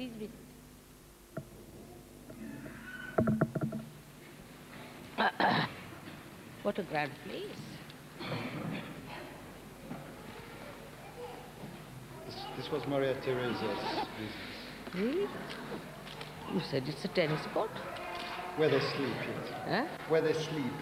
Please be. What a grand place. This was Maria Theresa's business. Really? You said it's a tennis court? Where they sleep, yes. Huh? Where they sleep.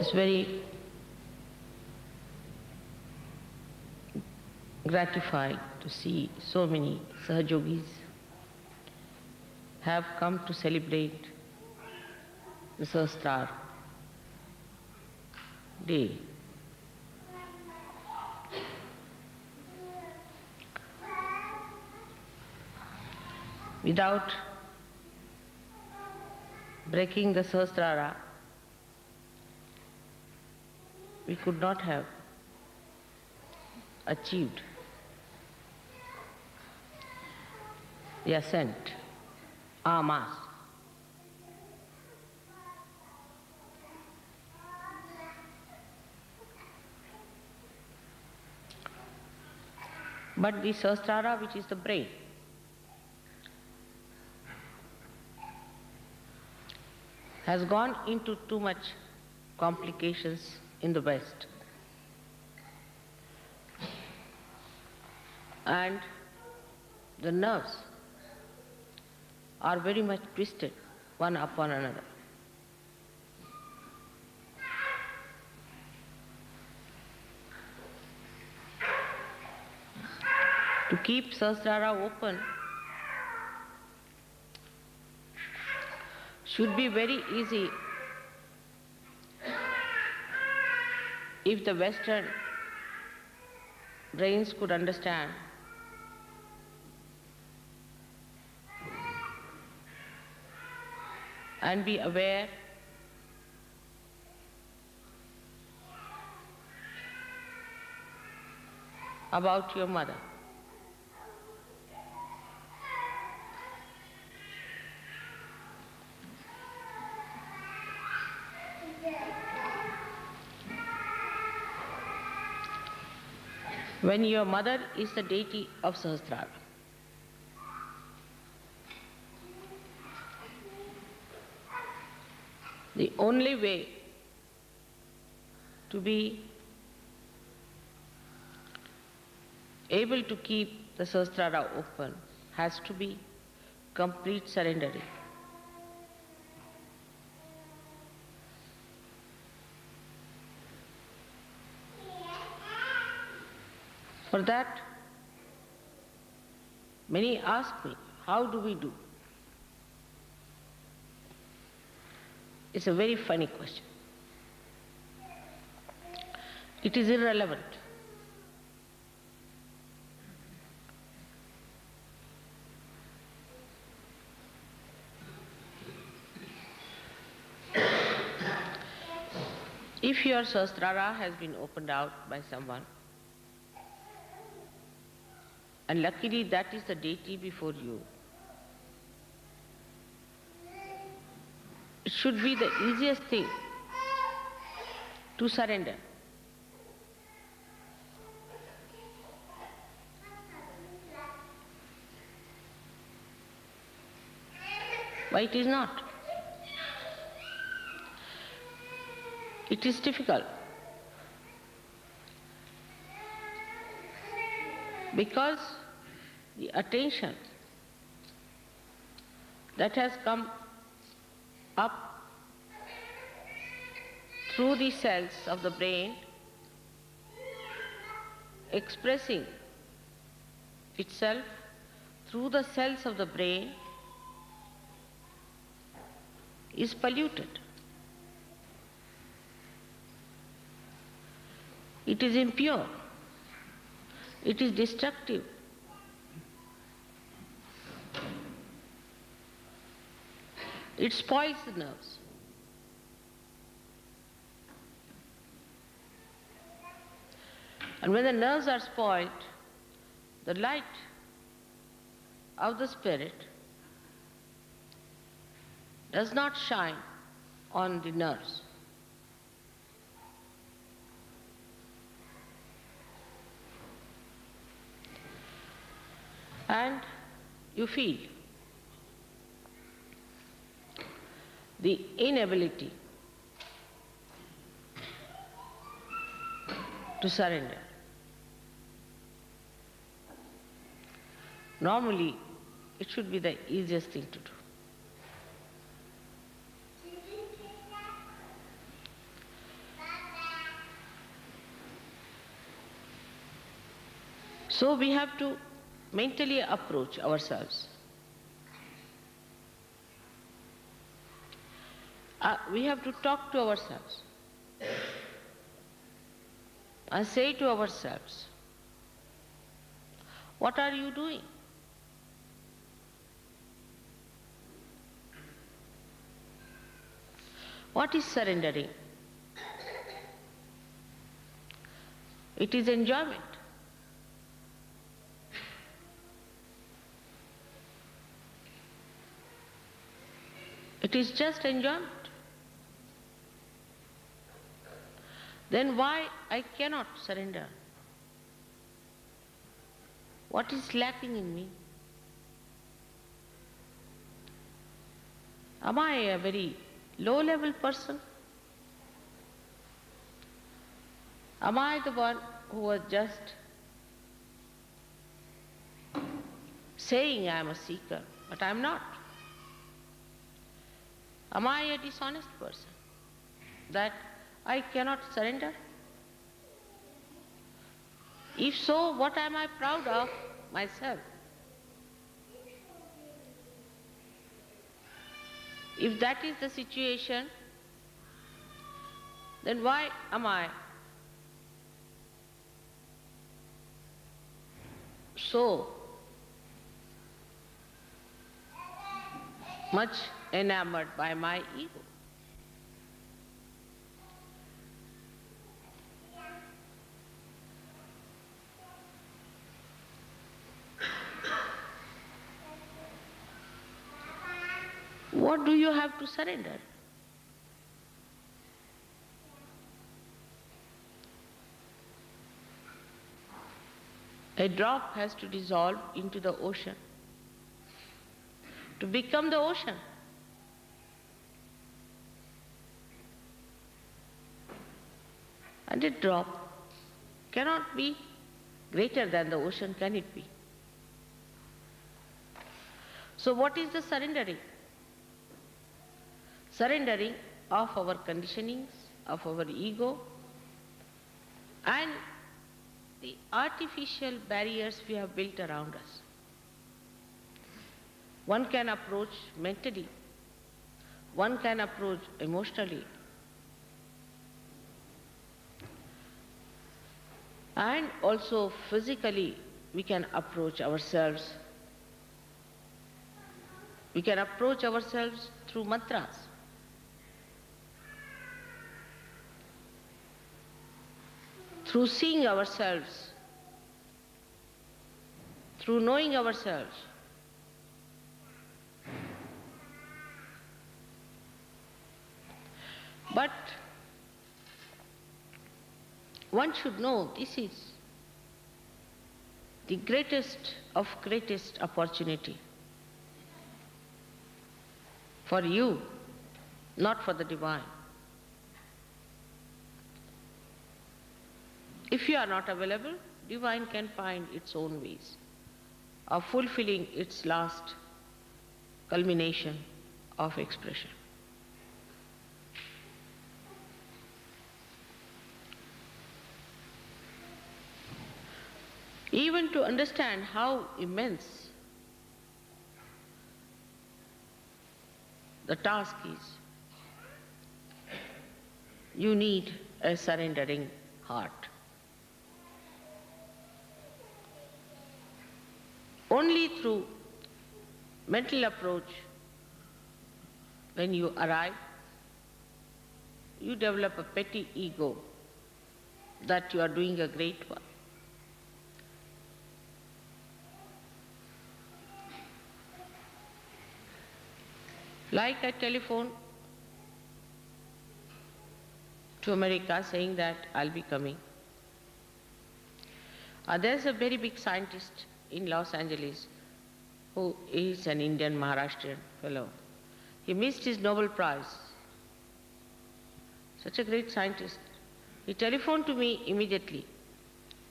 It's very gratified to see so many Sahajogis have come to celebrate the Sahasrara day. Without breaking the Sahasrara, we could not have achieved the ascent en masse. But the Sahasrara, which is the brain, has gone into too much complications in the West. And the nerves are very much twisted one upon another. To keep Sahasrara open should be very easy if the Western brains could understand and be aware about your mother. When your mother is the deity of Sahasrara, the only way to be able to keep the Sahasrara open has to be complete surrendering. For that, many ask me, how do we do? It's a very funny question. It is irrelevant. If your Sahasrara has been opened out by someone, and luckily that is the deity before you, it should be the easiest thing to surrender. Why it is not? It is difficult because the attention that has come up through the cells of the brain, expressing itself through the cells of the brain, is polluted. It is impure. It is destructive. It spoils the nerves. And when the nerves are spoiled, the light of the spirit does not shine on the nerves. And you feel the inability to surrender. Normally, it should be the easiest thing to do. So we have to mentally approach ourselves. We have to talk to ourselves and say to ourselves, what are you doing? What is surrendering? It is enjoyment. It is just enjoyment. Then why I cannot surrender? What is lacking in me? Am I a very low-level person? Am I the one who was just saying I am a seeker, but I am not? Am I a dishonest person that I cannot surrender? If so, what am I proud of myself? If that is the situation, then why am I so much enamored by my ego? What do you have to surrender? A drop has to dissolve into the ocean to become the ocean. And a drop cannot be greater than the ocean, can it be? So what is the surrendering? Surrendering of our conditionings, of our ego, and the artificial barriers we have built around us. One can approach mentally, one can approach emotionally, and also physically we can approach ourselves. We can approach ourselves through mantras. Through seeing ourselves, through knowing ourselves. But one should know this is the greatest of greatest opportunity for you, not for the divine. If you are not available, divine can find its own ways of fulfilling its last culmination of expression. Even to understand how immense the task is, you need a surrendering heart. Only through mental approach, when you arrive, you develop a petty ego that you are doing a great work. Like I telephoned to America saying that I'll be coming. There's a very big scientist in Los Angeles who is an Indian Maharashtrian fellow. He missed his Nobel Prize. Such a great scientist. He telephoned to me immediately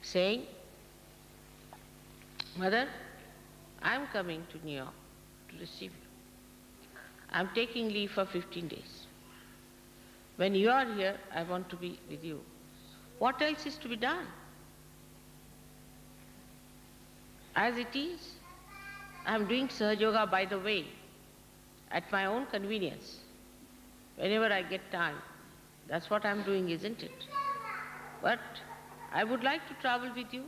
saying, Mother, I'm coming to New York to receive you. I'm taking leave for 15 days. When you are here, I want to be with you. What else is to be done? As it is, I'm doing Sahaja Yoga, by the way, at my own convenience. Whenever I get time, that's what I'm doing, isn't it? But I would like to travel with you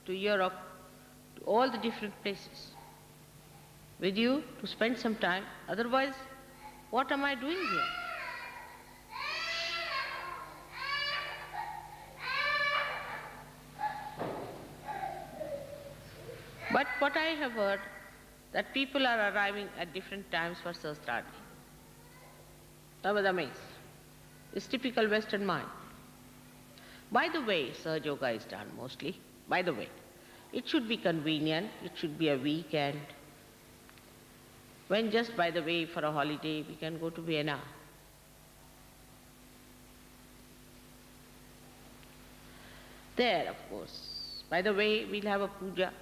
to Europe, to all the different places, with you to spend some time. Otherwise, what am I doing here? But what I have heard, that people are arriving at different times for Sahasrara. I was amazed. It's typical Western mind. By the way, Sahaja Yoga is done mostly. By the way, it should be convenient, it should be a weekend. When just by the way, for a holiday, we can go to Vienna. There, of course. By the way, we'll have a puja.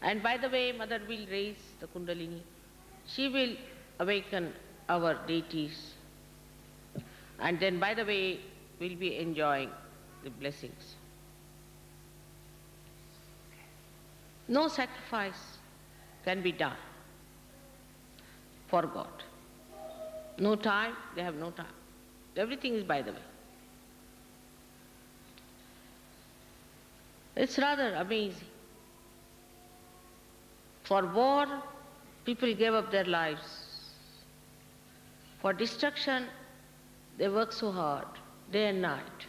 And by the way, Mother will raise the Kundalini. She will awaken our deities. And then by the way, we'll be enjoying the blessings. No sacrifice can be done for God. No time, they have no time. Everything is by the way. It's rather amazing. For war, people gave up their lives. For destruction, they work so hard, day and night.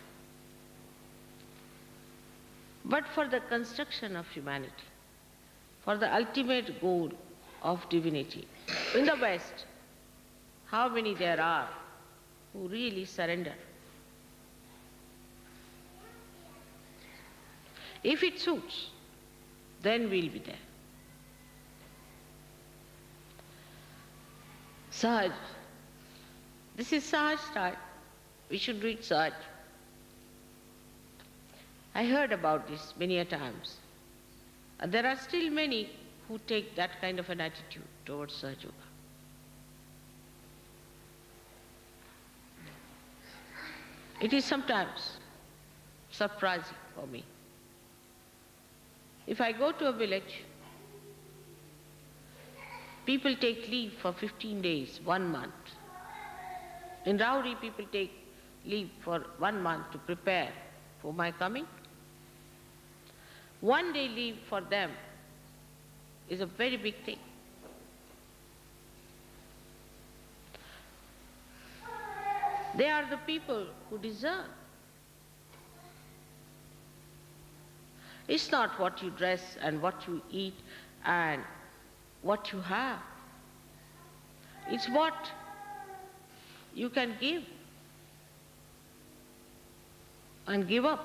But for the construction of humanity, for the ultimate goal of divinity, in the West, how many there are who really surrender? If it suits, then we'll be there. Sahaj. This is Sahaj style. We should read Sahaj. I heard about this many a times. And there are still many who take that kind of an attitude towards Sahaj Yoga. It is sometimes surprising for me. If I go to a village, people take leave for 15 days, 1 month. In Rauri, people take leave for 1 month to prepare for my coming. 1 day leave for them is a very big thing. They are the people who deserve. It's not what you dress and what you eat and what you have. It's what you can give and give up.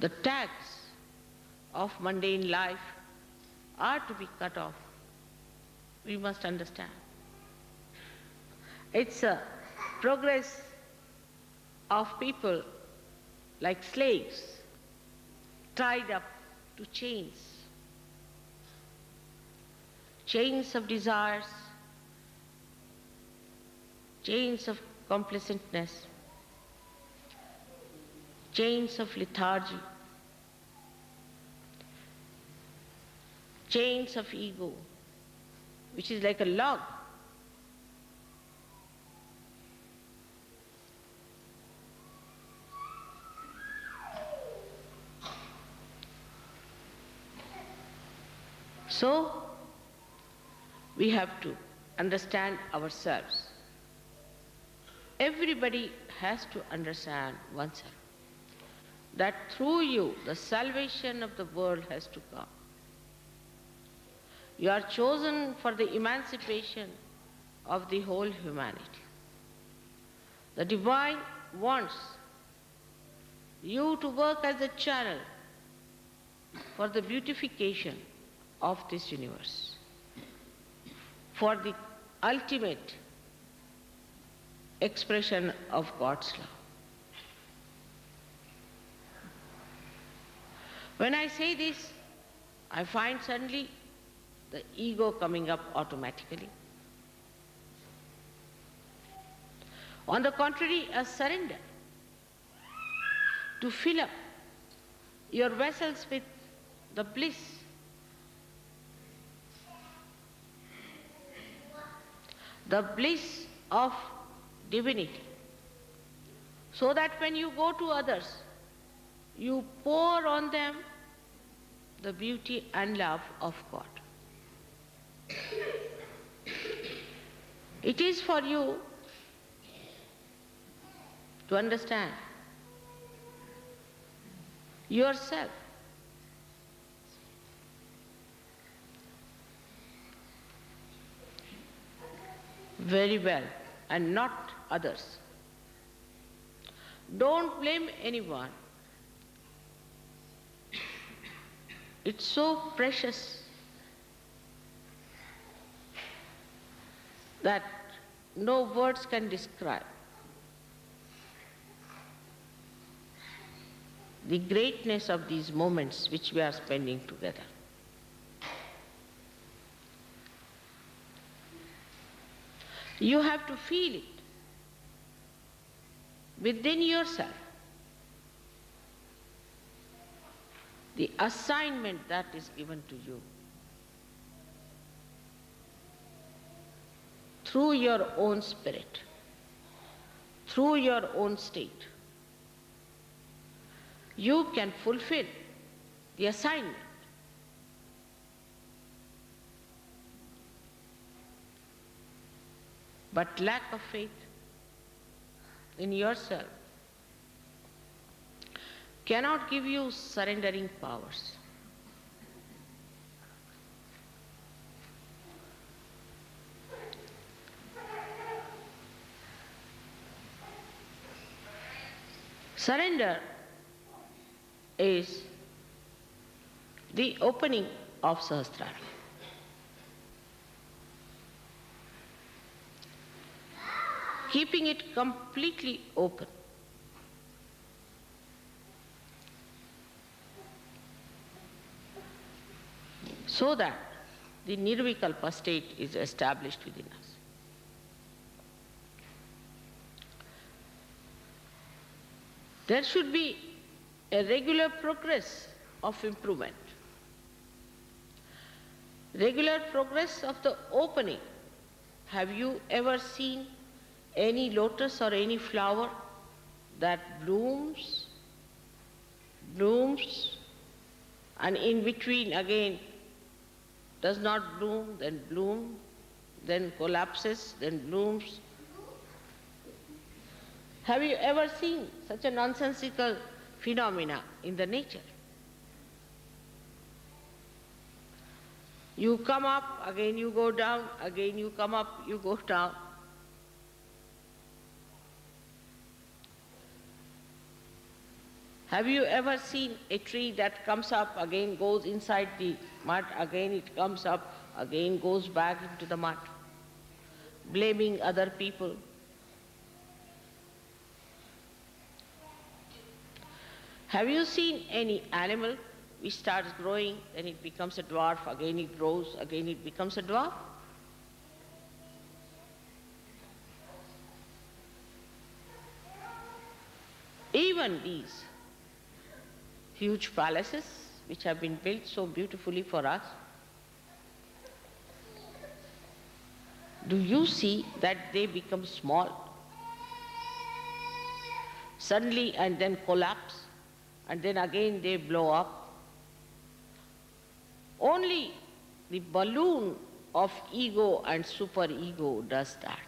The tags of mundane life are to be cut off. We must understand. It's a progress of people like slaves tied up to chains. Chains of desires, chains of complacentness, chains of lethargy, chains of ego, which is like a log. So, we have to understand ourselves. Everybody has to understand oneself, that through you the salvation of the world has to come. You are chosen for the emancipation of the whole humanity. The divine wants you to work as a channel for the beautification of this universe, for the ultimate expression of God's love. When I say this, I find suddenly the ego coming up automatically. On the contrary, a surrender to fill up your vessels with the bliss, the bliss of divinity, so that when you go to others, you pour on them the beauty and love of God. It is for you to understand yourself. Very well, and not others. Don't blame anyone. It's so precious that no words can describe the greatness of these moments which we are spending together. You have to feel it within yourself, the assignment that is given to you through your own spirit, through your own state. You can fulfill the assignment. But lack of faith in yourself cannot give you surrendering powers. Surrender is the opening of Sahasrara. Keeping it completely open. So that the Nirvikalpa state is established within us. There should be a regular progress of improvement. Regular progress of the opening. Have you ever seen any lotus or any flower that blooms, and in between again does not bloom, then collapses, then blooms? Have you ever seen such a nonsensical phenomena in the nature? You come up, again you go down, again you come up, you go down. Have you ever seen a tree that comes up, again goes inside the mud, again it comes up, again goes back into the mud, blaming other people? Have you seen any animal which starts growing, then it becomes a dwarf, again it grows, again it becomes a dwarf? Even these huge palaces which have been built so beautifully for us, do you see that they become small suddenly and then collapse, and then again they blow up? Only the balloon of ego and superego does that.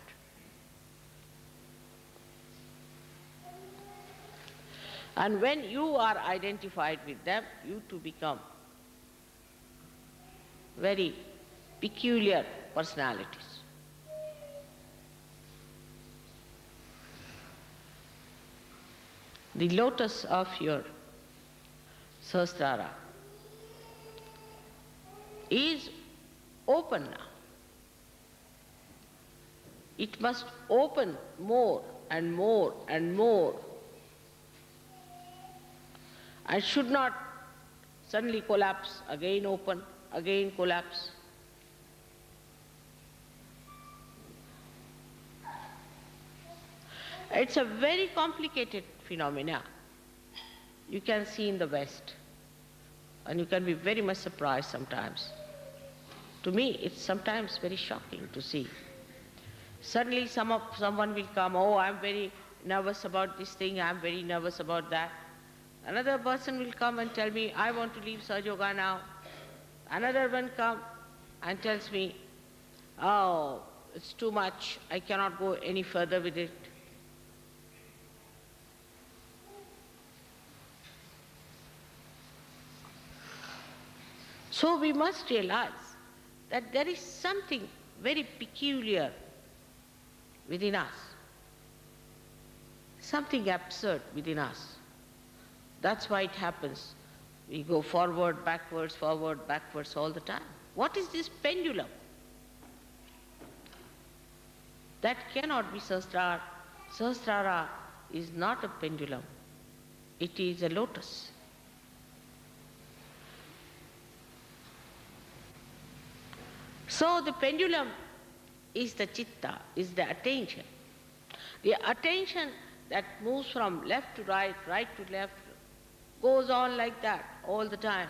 And when you are identified with them, you too become very peculiar personalities. The lotus of your Sahasrara is open now. It must open more and more and more, and should not suddenly collapse, again open, again collapse. It's a very complicated phenomena. You can see in the West, and you can be very much surprised sometimes. To me, it's sometimes very shocking to see. Suddenly someone will come, oh, I'm very nervous about this thing, I'm very nervous about that. Another person will come and tell me, I want to leave Sahaja Yoga now. Another one come and tells me, oh, it's too much, I cannot go any further with it. So we must realize that there is something very peculiar within us, something absurd within us. That's why it happens. We go forward, backwards all the time. What is this pendulum? That cannot be Sahasrara. Sahasrara is not a pendulum. It is a lotus. So the pendulum is the chitta, is the attention. The attention that moves from left to right, right to left, goes on like that all the time.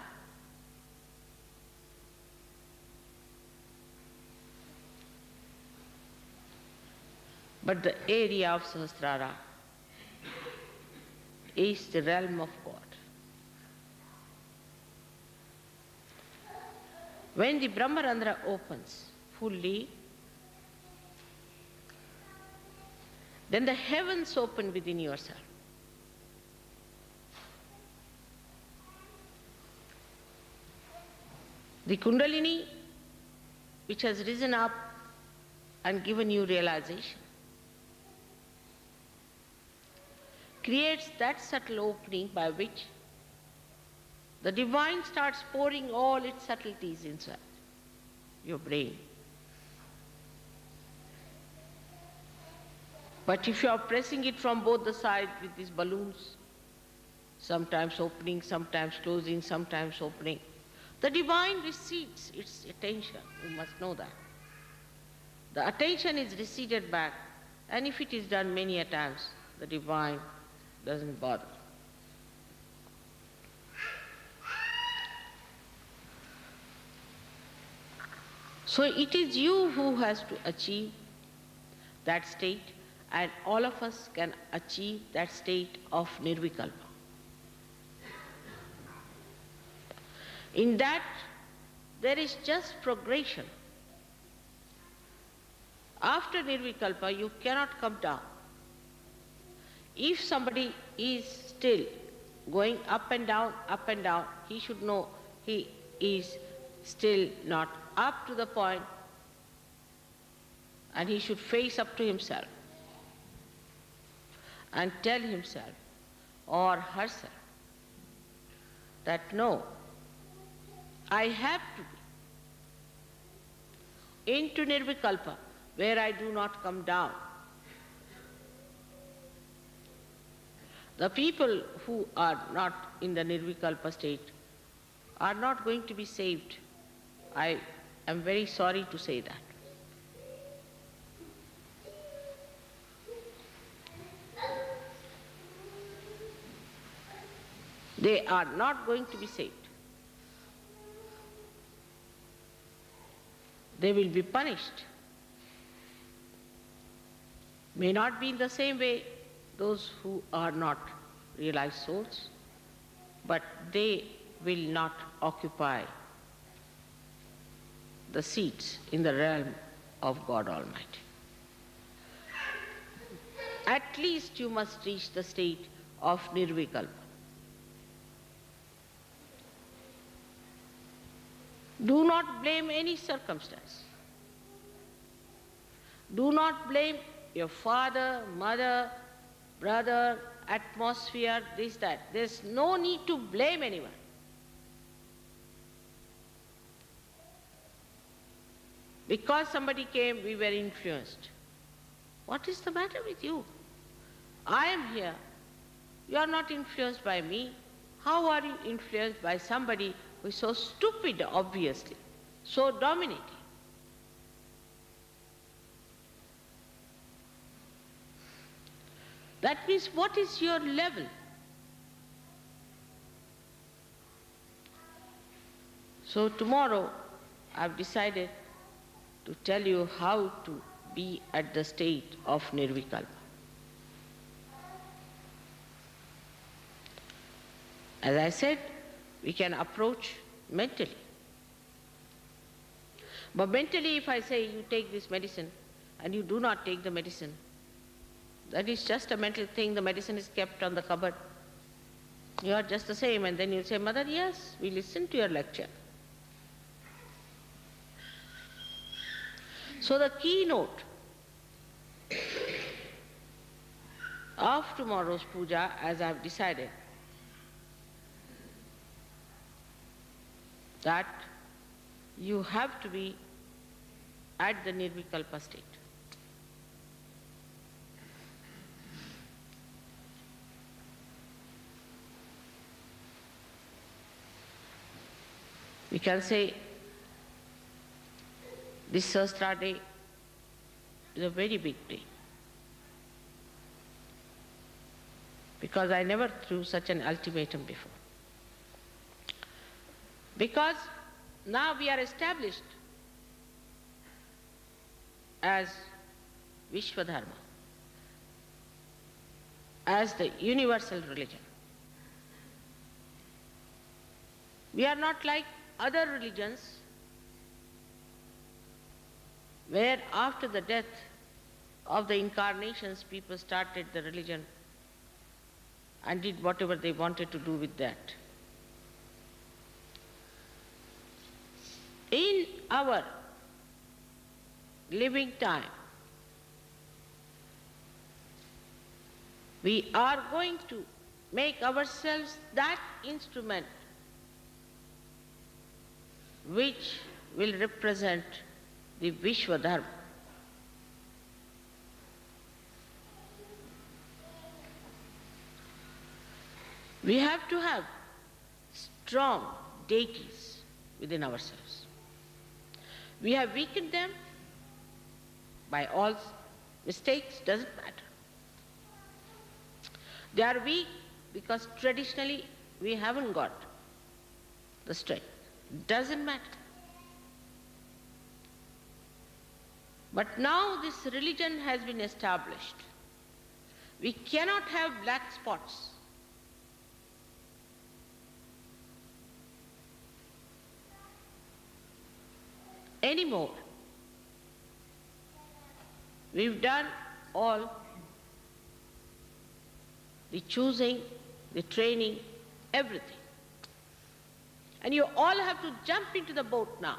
But the area of Sahasrara is the realm of God. When the Brahmarandra opens fully, then the heavens open within yourself. The Kundalini, which has risen up and given you realization, creates that subtle opening by which the divine starts pouring all its subtleties inside your brain. But if you are pressing it from both the sides with these balloons, sometimes opening, sometimes closing, sometimes opening, the divine recedes its attention. You must know that. The attention is receded back, and if it is done many a times, the divine doesn't bother. So it is you who has to achieve that state, and all of us can achieve that state of Nirvikalpa. In that, there is just progression. After Nirvikalpa, you cannot come down. If somebody is still going up and down, he should know he is still not up to the point, and he should face up to himself and tell himself or herself that no, I have to be into Nirvikalpa, where I do not come down. The people who are not in the Nirvikalpa state are not going to be saved. I am very sorry to say that. They are not going to be saved. They will be punished. May not be in the same way those who are not realized souls, but they will not occupy the seats in the realm of God Almighty. At least you must reach the state of Nirvikalpa. Do not blame any circumstance. Do not blame your father, mother, brother, atmosphere, this, that. There's no need to blame anyone. Because somebody came, we were influenced. What is the matter with you? I am here. You are not influenced by me. How are you influenced by somebody who is so stupid, obviously, so dominating? That means, what is your level? So tomorrow I've decided to tell you how to be at the state of Nirvikalpa. As I said, we can approach mentally. But mentally, if I say you take this medicine and you do not take the medicine, that is just a mental thing. The medicine is kept on the cupboard. You are just the same, and then you say, Mother, yes, we listened to your lecture. So the keynote of tomorrow's puja, as I have decided, that you have to be at the Nirvikalpa state. We can say this Sahasrara day is a very big day, because I never threw such an ultimatum before. Because now we are established as Vishwadharma, as the universal religion. We are not like other religions where after the death of the incarnations people started the religion and did whatever they wanted to do with that. In our living time, We are going to make ourselves that instrument which will represent the Vishwadharma. We have to have strong deities within ourselves. We have weakened them by all mistakes, doesn't matter. They are weak because traditionally we haven't got the strength. Doesn't matter. But now this religion has been established. We cannot have black spots. Anymore. We've done all the choosing, the training, everything. And you all have to jump into the boat now.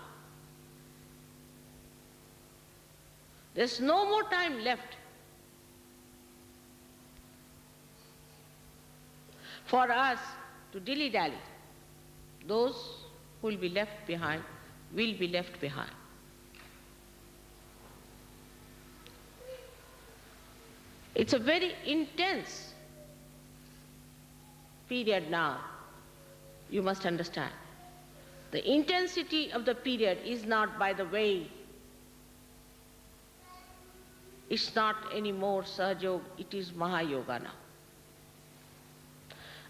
There's no more time left for us to dilly-dally. Those who will be left behind will be left behind. It's a very intense period now, you must understand. The intensity of the period is not by the way. It's not anymore Sahaja, it is Mahayoga now.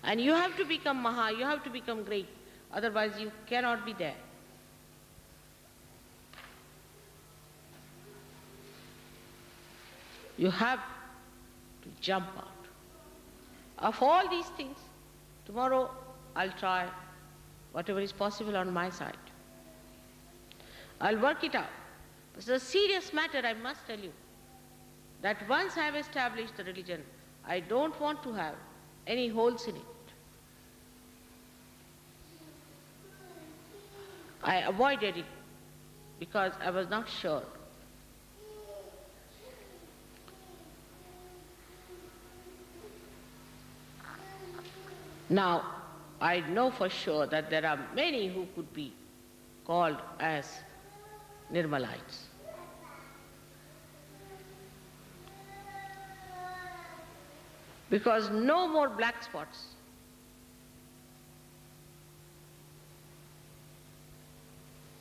And you have to become Maha, you have to become great, otherwise you cannot be there. You have to jump out. Of all these things, tomorrow I'll try whatever is possible on my side. I'll work it out. It's a serious matter, I must tell you, that once I have established the religion, I don't want to have any holes in it. I avoided it because I was not sure. Now, I know for sure that there are many who could be called as Nirmalites. Because no more black spots.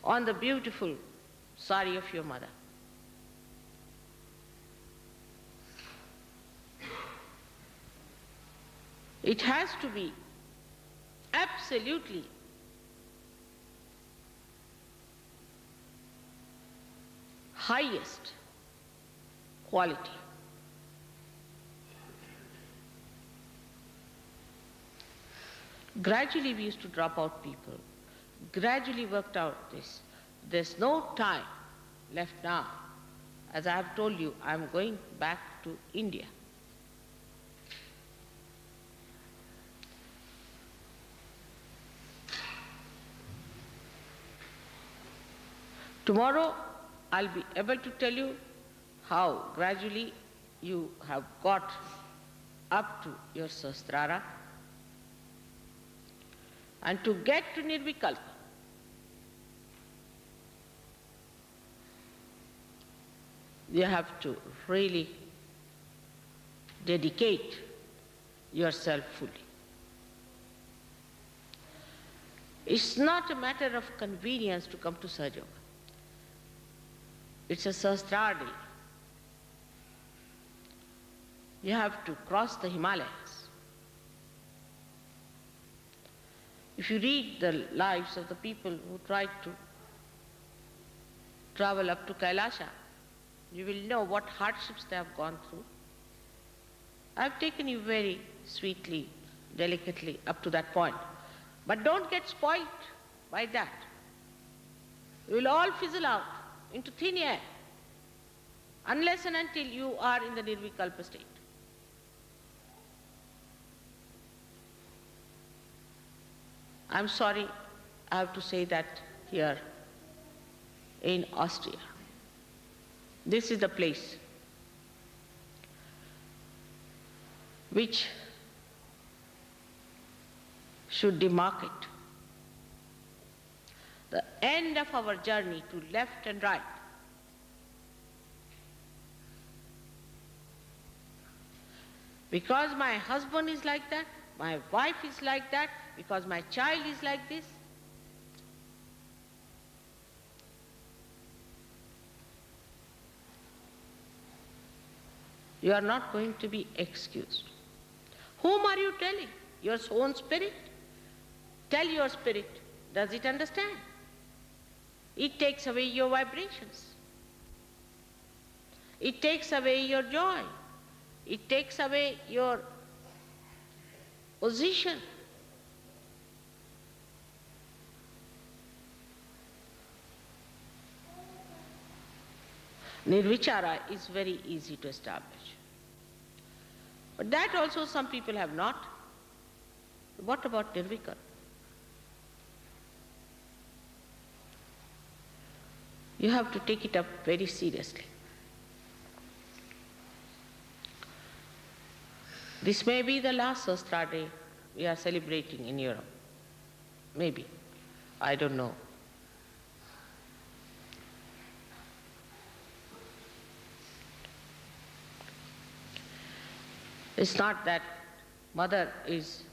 On the beautiful sari of your mother. It has to be absolutely highest quality. Gradually we used to drop out people. Gradually worked out this. There's no time left now. As I have told you, I'm going back to India. Tomorrow I'll be able to tell you how gradually you have got up to your Sahasrara. And to get to Nirvikalpa, you have to really dedicate yourself fully. It's not a matter of convenience to come to Sahaja. It's a Sahasrara day. You have to cross the Himalayas. If you read the lives of the people who tried to travel up to Kailasha, you will know what hardships they have gone through. I've taken you very sweetly, delicately up to that point. But don't get spoiled by that. You will all fizzle out into thin air unless and until you are in the Nirvikalpa state. I'm sorry, I have to say that here in Austria. This is the place which should demarcate the end of our journey to left and right. Because my husband is like that, my wife is like that, because my child is like this. You are not going to be excused. Whom are you telling? Your own spirit? Tell your spirit. Does it understand? It takes away your vibrations. It takes away your joy. It takes away your position. Nirvichara is very easy to establish. But that also some people have not. What about Nirvikalpa? You have to take it up very seriously. This may be the last Sahasrara day we are celebrating in Europe. Maybe. I don't know. It's not that mother is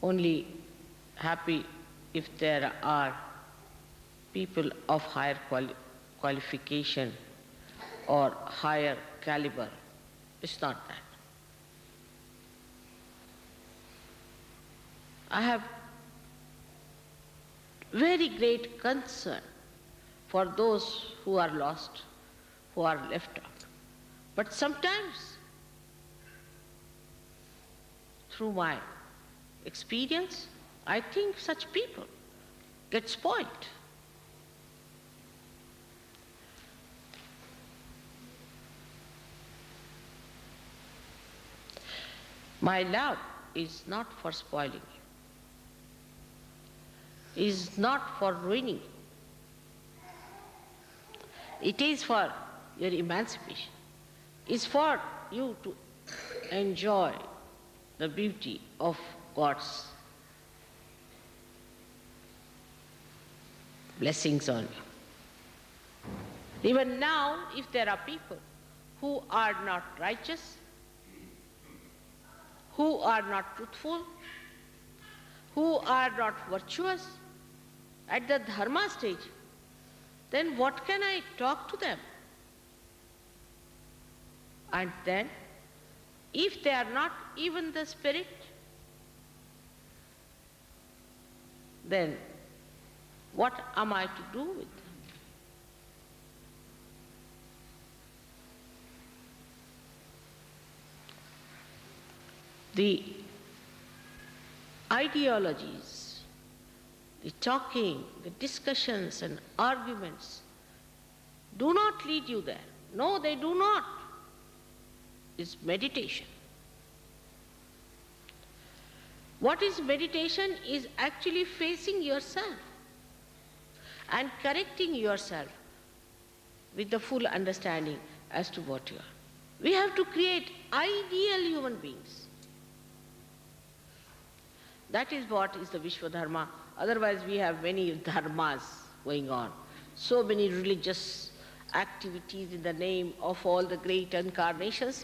only happy if there are people of higher qualification or higher caliber. It's not that. I have very great concern for those who are lost, who are left out. But sometimes, through my experience, I think such people get spoiled. My love is not for spoiling you, is not for ruining you. It is for your emancipation. It's for you to enjoy the beauty of God's blessings on you. Even now, if there are people who are not righteous, who are not truthful, who are not virtuous at the dharma stage, then what can I talk to them? And then, if they are not even the spirit, then what am I to do with them? The ideologies, the talking, the discussions and arguments do not lead you there. No, they do not. It's meditation. What is meditation is actually facing yourself and correcting yourself with the full understanding as to what you are. We have to create ideal human beings. That is what is the Vishwa Dharma. Otherwise we have many dharmas going on. So many religious activities in the name of all the great incarnations,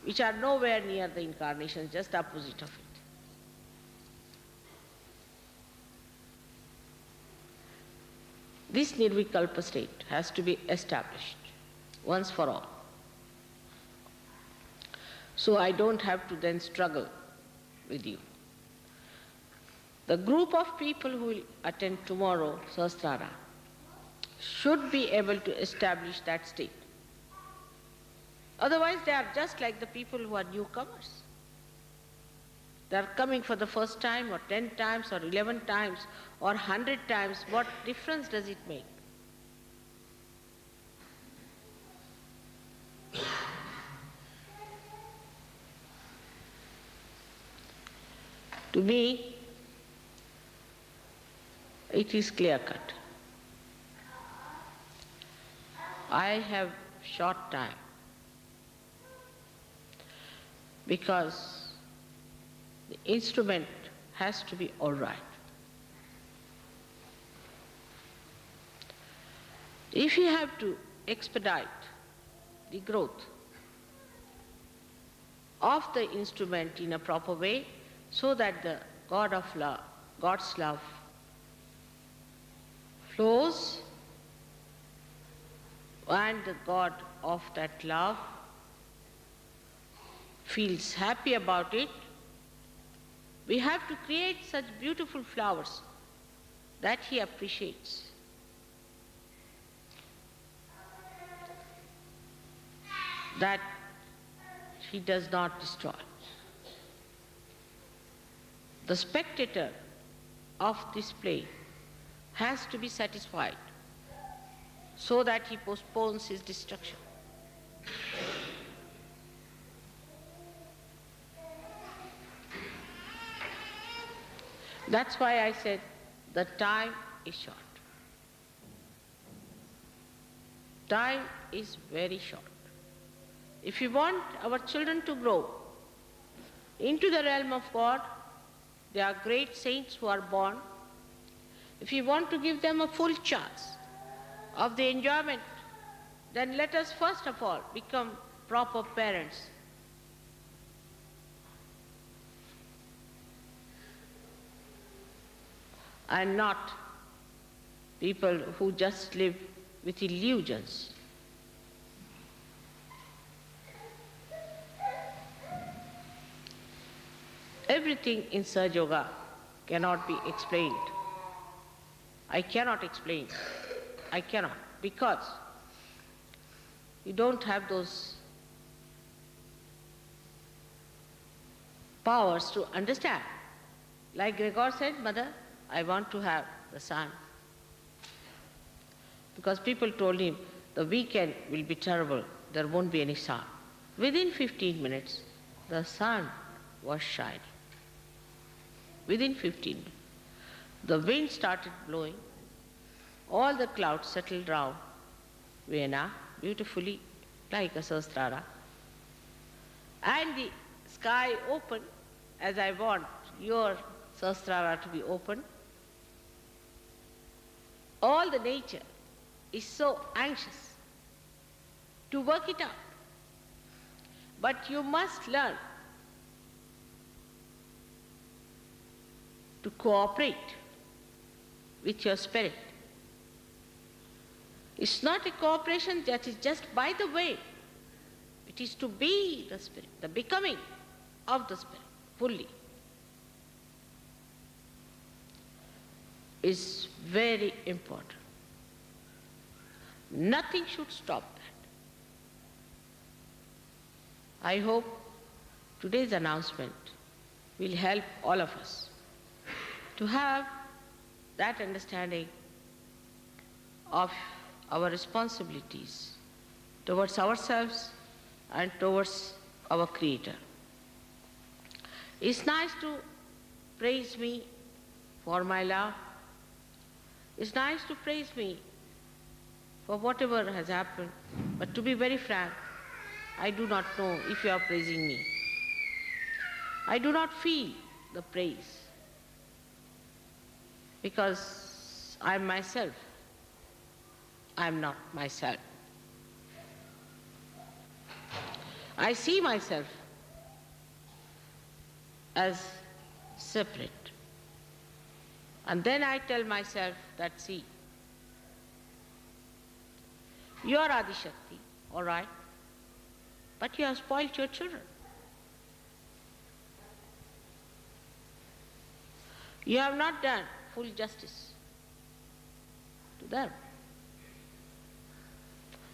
which are nowhere near the incarnations, just the opposite of it. This Nirvikalpa state has to be established once for all. So I don't have to then struggle with you. The group of people who will attend tomorrow, Sahasrara, should be able to establish that state. Otherwise they are just like the people who are newcomers. They are coming for the first time or 10 times or 11 times or 100 times. What difference does it make? To me, it is clear-cut. I have short time. because the instrument has to be all right. If you have to expedite the growth of the instrument in a proper way so that the God of love, God's love flows and the God of that love feels happy about it, we have to create such beautiful flowers that he appreciates. That he does not destroy. The spectator of this play has to be satisfied so that he postpones his destruction. That's why I said the time is short. Time is very short. If we want our children to grow into the realm of God, there are great saints who are born. If we want to give them a full chance of the enjoyment, then let us first of all become proper parents. And not people who just live with illusions. Everything in Sahaja Yoga cannot be explained. I cannot explain. I cannot, because you don't have those powers to understand. Like Gregor said, Mother, I want to have the sun. Because people told him, the weekend will be terrible, there won't be any sun. Within 15 minutes, the sun was shining. Within 15 minutes. The wind started blowing, all the clouds settled round Vienna beautifully like a Sahasrara, and the sky opened as I want your Sahasrara to be open. All the nature is so anxious to work it out. But you must learn to cooperate with your spirit. It's not a cooperation that is just by the way. It is to be the spirit, the becoming of the spirit fully. Is very important. Nothing should stop that. I hope today's announcement will help all of us to have that understanding of our responsibilities towards ourselves and towards our Creator. It's nice to praise me for my love. It's nice to praise me for whatever has happened, but to be very frank, I do not know if you are praising me. I do not feel the praise because I am myself. I am not myself. I see myself as separate. And then I tell myself that, see, you are Adi Shakti, all right, but you have spoiled your children. You have not done full justice to them.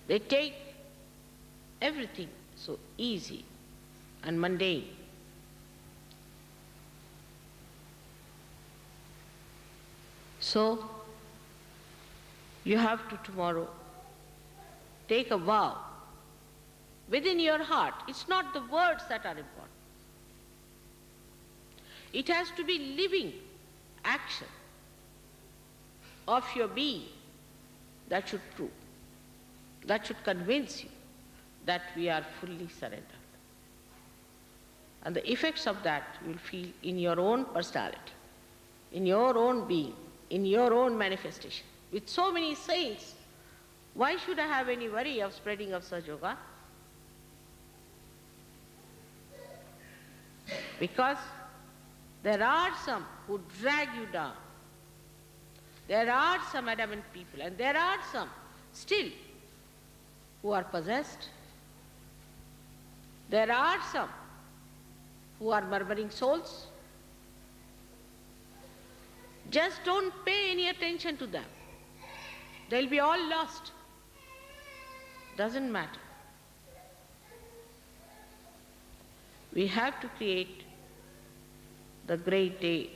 They take everything so easy and mundane. So, you have to tomorrow take a vow within your heart. It's not the words that are important. It has to be living action of your being that should prove, that should convince you that we are fully surrendered. And the effects of that you will feel in your own personality, in your own being, in your own manifestation. With so many saints, why should I have any worry of spreading of Sahaja Yoga? Because there are some who drag you down. There are some adamant people, and there are some still who are possessed. There are some who are murmuring souls. Just don't pay any attention to them. They'll be all lost. Doesn't matter. We have to create the great day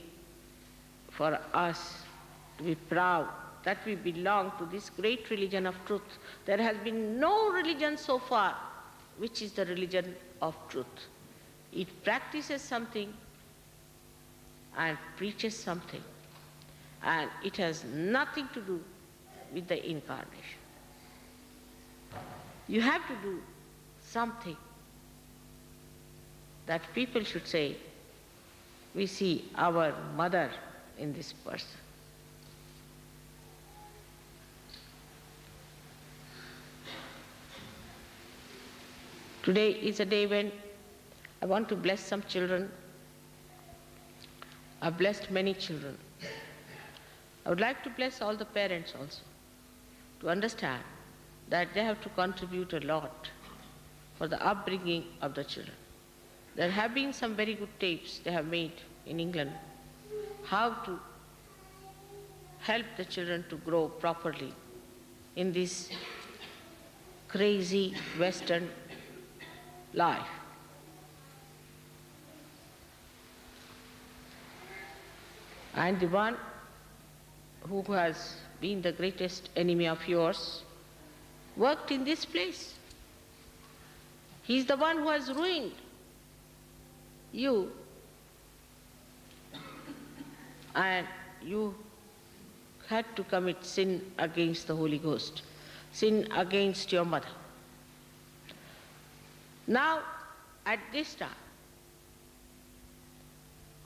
for us to be proud that we belong to this great religion of truth. There has been no religion so far which is the religion of truth. It practices something and preaches something, and it has nothing to do with the incarnation. You have to do something that people should say, we see our mother in this person. Today is a day when I want to bless some children. I've blessed many children. I would like to bless all the parents also, to understand that they have to contribute a lot for the upbringing of the children. There have been some very good tapes they have made in England, how to help the children to grow properly in this crazy Western life. And the one who has been the greatest enemy of yours worked in this place. He's the one who has ruined you, and you had to commit sin against the Holy Ghost, sin against your mother. Now, at this time,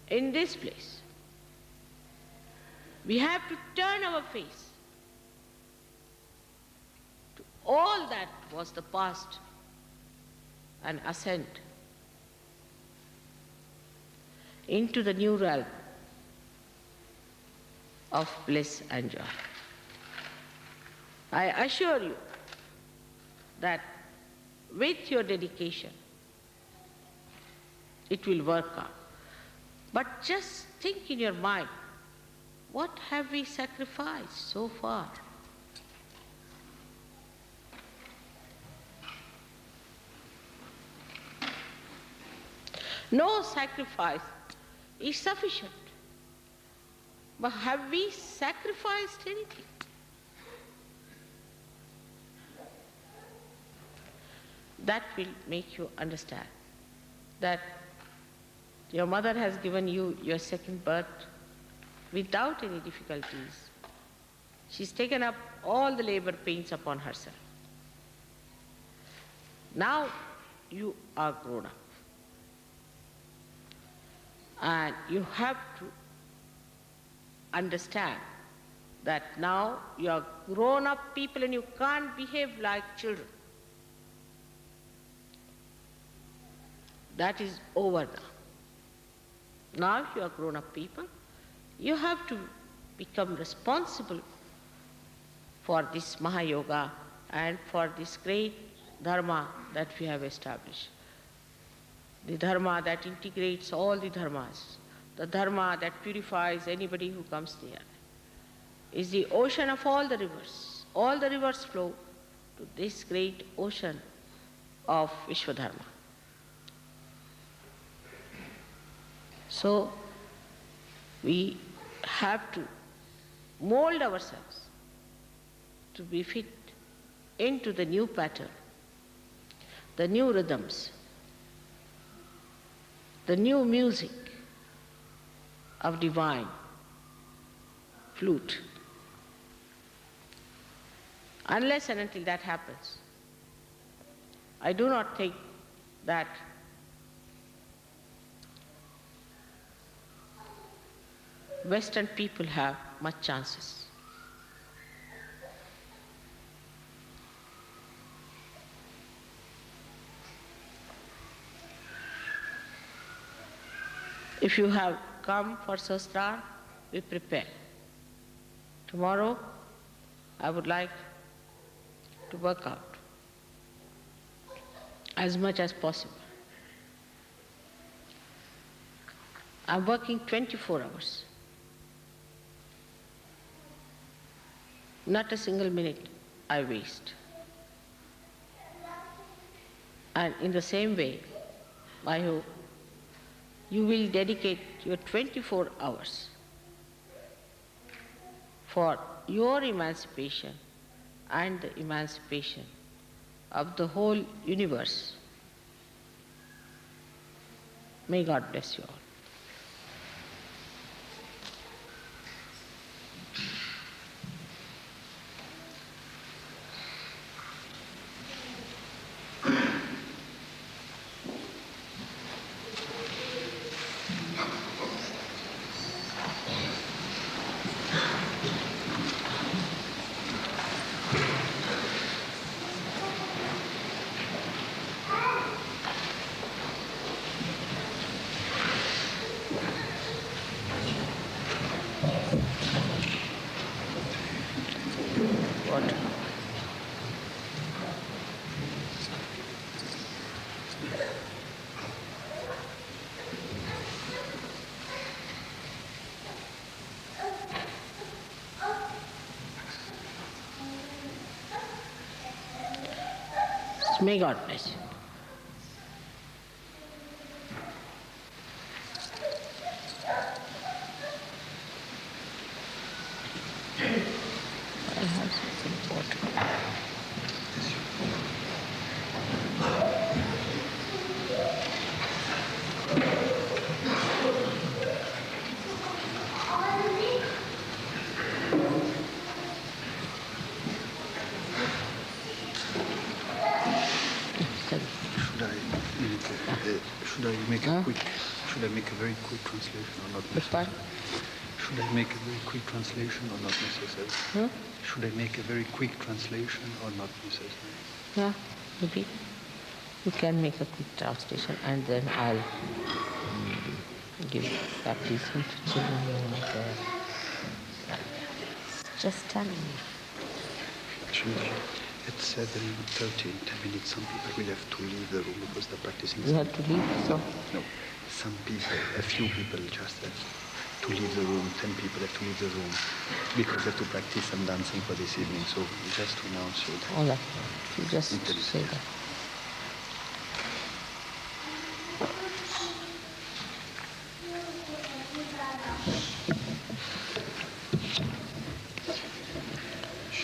in this place, we have to turn our face to all that was the past and ascend into the new realm of bliss and joy. I assure you that with your dedication, it will work out. But just think in your mind, what have we sacrificed so far? No sacrifice is sufficient. But have we sacrificed anything? That will make you understand that your mother has given you your second birth without any difficulties. She's taken up all the labor pains upon herself. Now you are grown up. And you have to understand that now you are grown up people and you can't behave like children. That is over now. Now you are grown up people. You have to become responsible for this Mahayoga and for this great dharma that we have established. The dharma that integrates all the dharmas, the dharma that purifies anybody who comes near, is the ocean of all the rivers. All the rivers flow to this great ocean of Vishwadharma. So, we have to mold ourselves to be fit into the new pattern, the new rhythms, the new music of divine flute. Unless and until that happens, I do not think that Western people have much chances. If you have come for Sahasrara, we prepare. Tomorrow, I would like to work out as much as possible. I'm working 24 hours. Not a single minute I waste. And in the same way, I hope you will dedicate your 24 hours for your emancipation and the emancipation of the whole universe. May God bless you all. May God bless you. I have something water. Should I make a very quick translation or not necessary? Should I make a very quick translation or not necessary? Should I make a very quick translation or not necessary? Yeah, maybe. You can make a quick translation and then I'll give baptism to children over there. Just tell me. Actually, at 7:30, in 10 minutes, some people will have to leave the room because they're practicing. You have to leave, so? No, some people, a few people just have to leave the room, 10 people have to leave the room because they have to practice some dancing for this evening. So just to announce you that. All right. You just say that.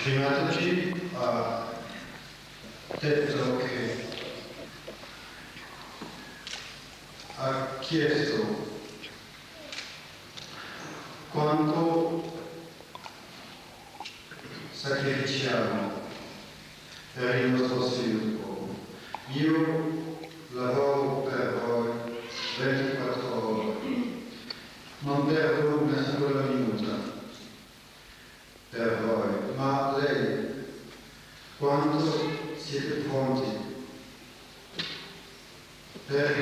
Srimataji ha detto che ha chiesto quanto sacrificiamo per il nostro sviluppo. Io lavoro per voi 24 ore, non perdo una sola minuta per voi, ma lei, quando siete pronti per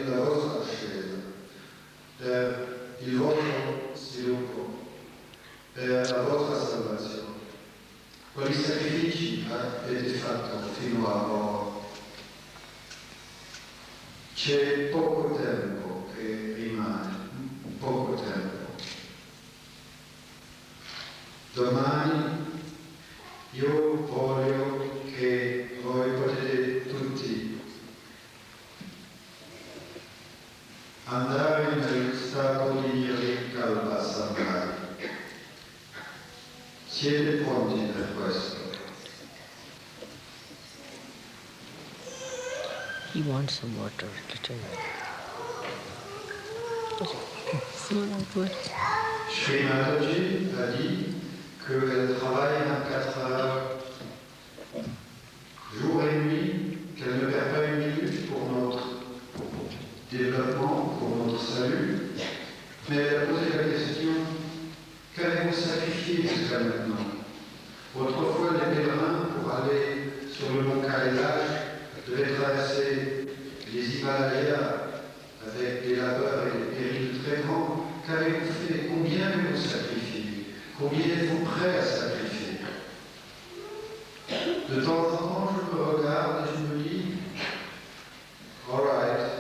la vostra ascesa, per il vostro sviluppo, per la vostra salvazione, quali sacrifici avete fatto fino a ora? C'è poco tempo che rimane, poco tempo. Domani io voglio che voi potete tutti andare nel stato di Nirvikalpa Samadhi. Siete pronti per questo? He wants some water, little. Srimataji a dit qu'elle travaille 24 heures, jour et nuit, qu'elle ne perd pas une minute pour notre développement, pour notre salut, De temps en temps, je me regarde et je me dis, all right,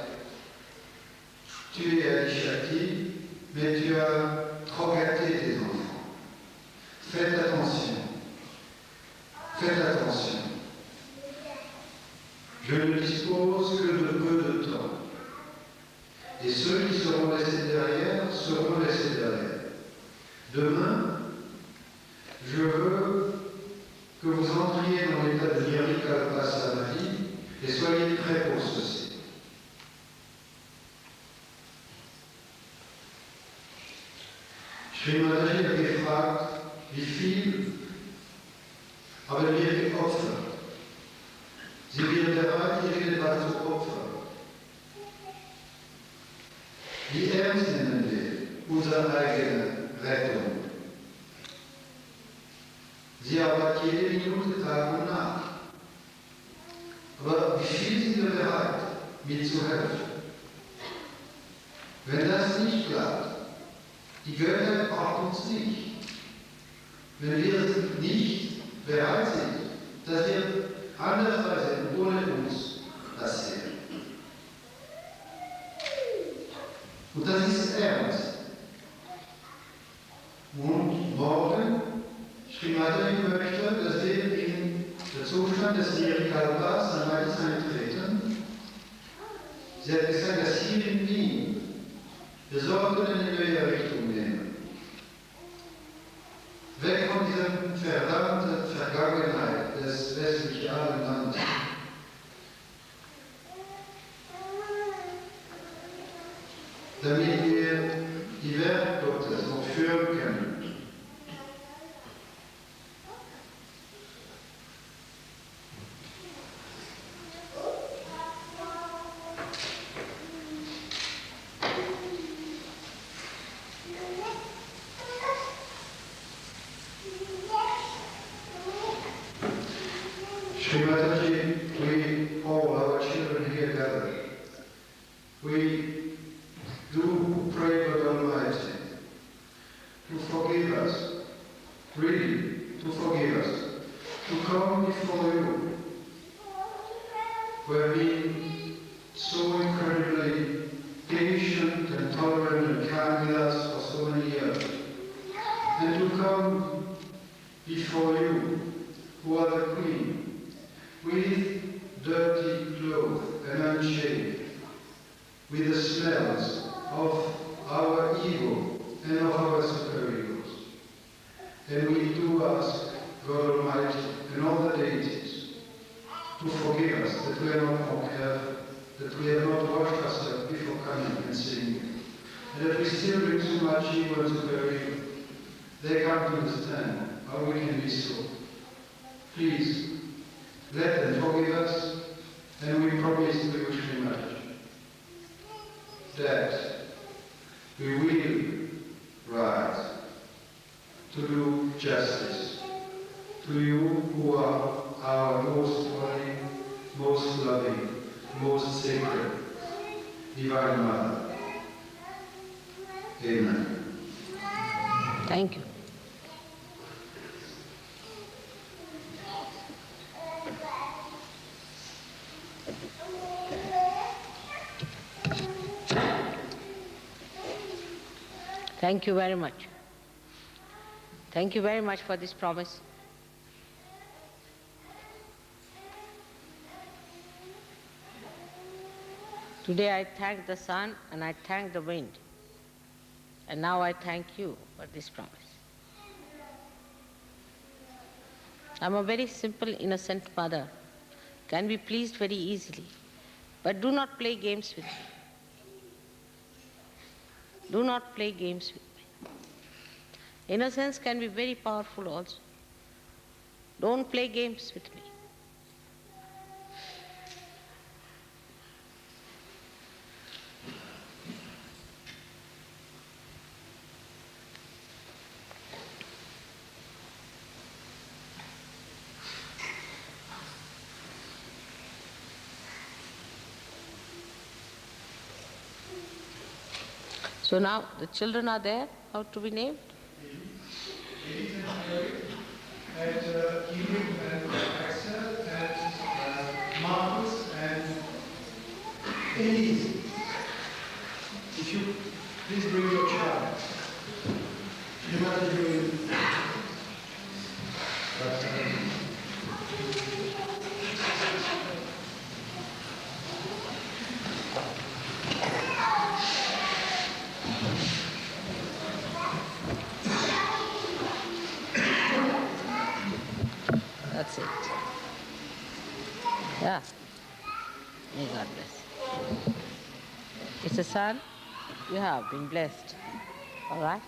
tu es à Ishati, mais tu as trop gâté tes enfants. Faites attention. Faites attention. Je ne dispose que de peu de temps. Et ceux qui seront laissés derrière seront laissés derrière. Demain, je veux que vous entriez dans l'état de Nirvikalpa et soyez prêts pour ceci. Srimadaji hat gefragt, wie viel haben wir geopfert? Sind wir bereit, irgendwas zu opfern? Wie ernst nehmen wir unsere eigene Rettung? Sie arbeitet jede Minute, Tag und Nacht. Aber wie viel sind wir bereit, mitzuhelfen? Wenn das nicht klappt, die Götter brauchen uns nicht. Wenn wir nicht bereit sind, das wird andersweise ohne uns passieren. Und das ist ernst. Und morgen, Srimadaji möchte, dass wir in den Zustand des Nirvikalpas einmal eintreten. Sie hat gesagt, dass hier in Wien wir sollten eine neue Richtung nehmen. Weg von dieser verdammten Vergangenheit des westlichen Landes. Damit wir die Welt Gottes noch führen können. Srimadaji, we all, our children here gathered, we do pray God Almighty to forgive us, really, to forgive us, to come before you. We have been so incredibly patient and tolerant and kind with us for so many years. And to come before you, who are the Queen, with dirty clothes and unshaved, with the smells of our ego and of our superegos. And we do ask God Almighty and all the deities to forgive us that we are not more careful, that we have not washed ourselves before coming and singing, and that we still bring too much ego and superego. They can't understand how we can be so. Please, let them forgive us, and we promise to you, Srimadaji, that we will rise to do justice to you who are our most holy, most loving, most sacred, Divine Mother. Amen. Thank you. Thank you very much. Thank you very much for this promise. Today I thank the sun and I thank the wind. And now I thank you for this promise. I'm a very simple, innocent mother, can be pleased very easily, but do not play games with me. Do not play games with me. Innocence can be very powerful also. Don't play games with me. So now the children are there, how to be named? Ladies and gentlemen, at Kiev and Axel, Yeah. May God bless. It's a son. You have been blessed. All right?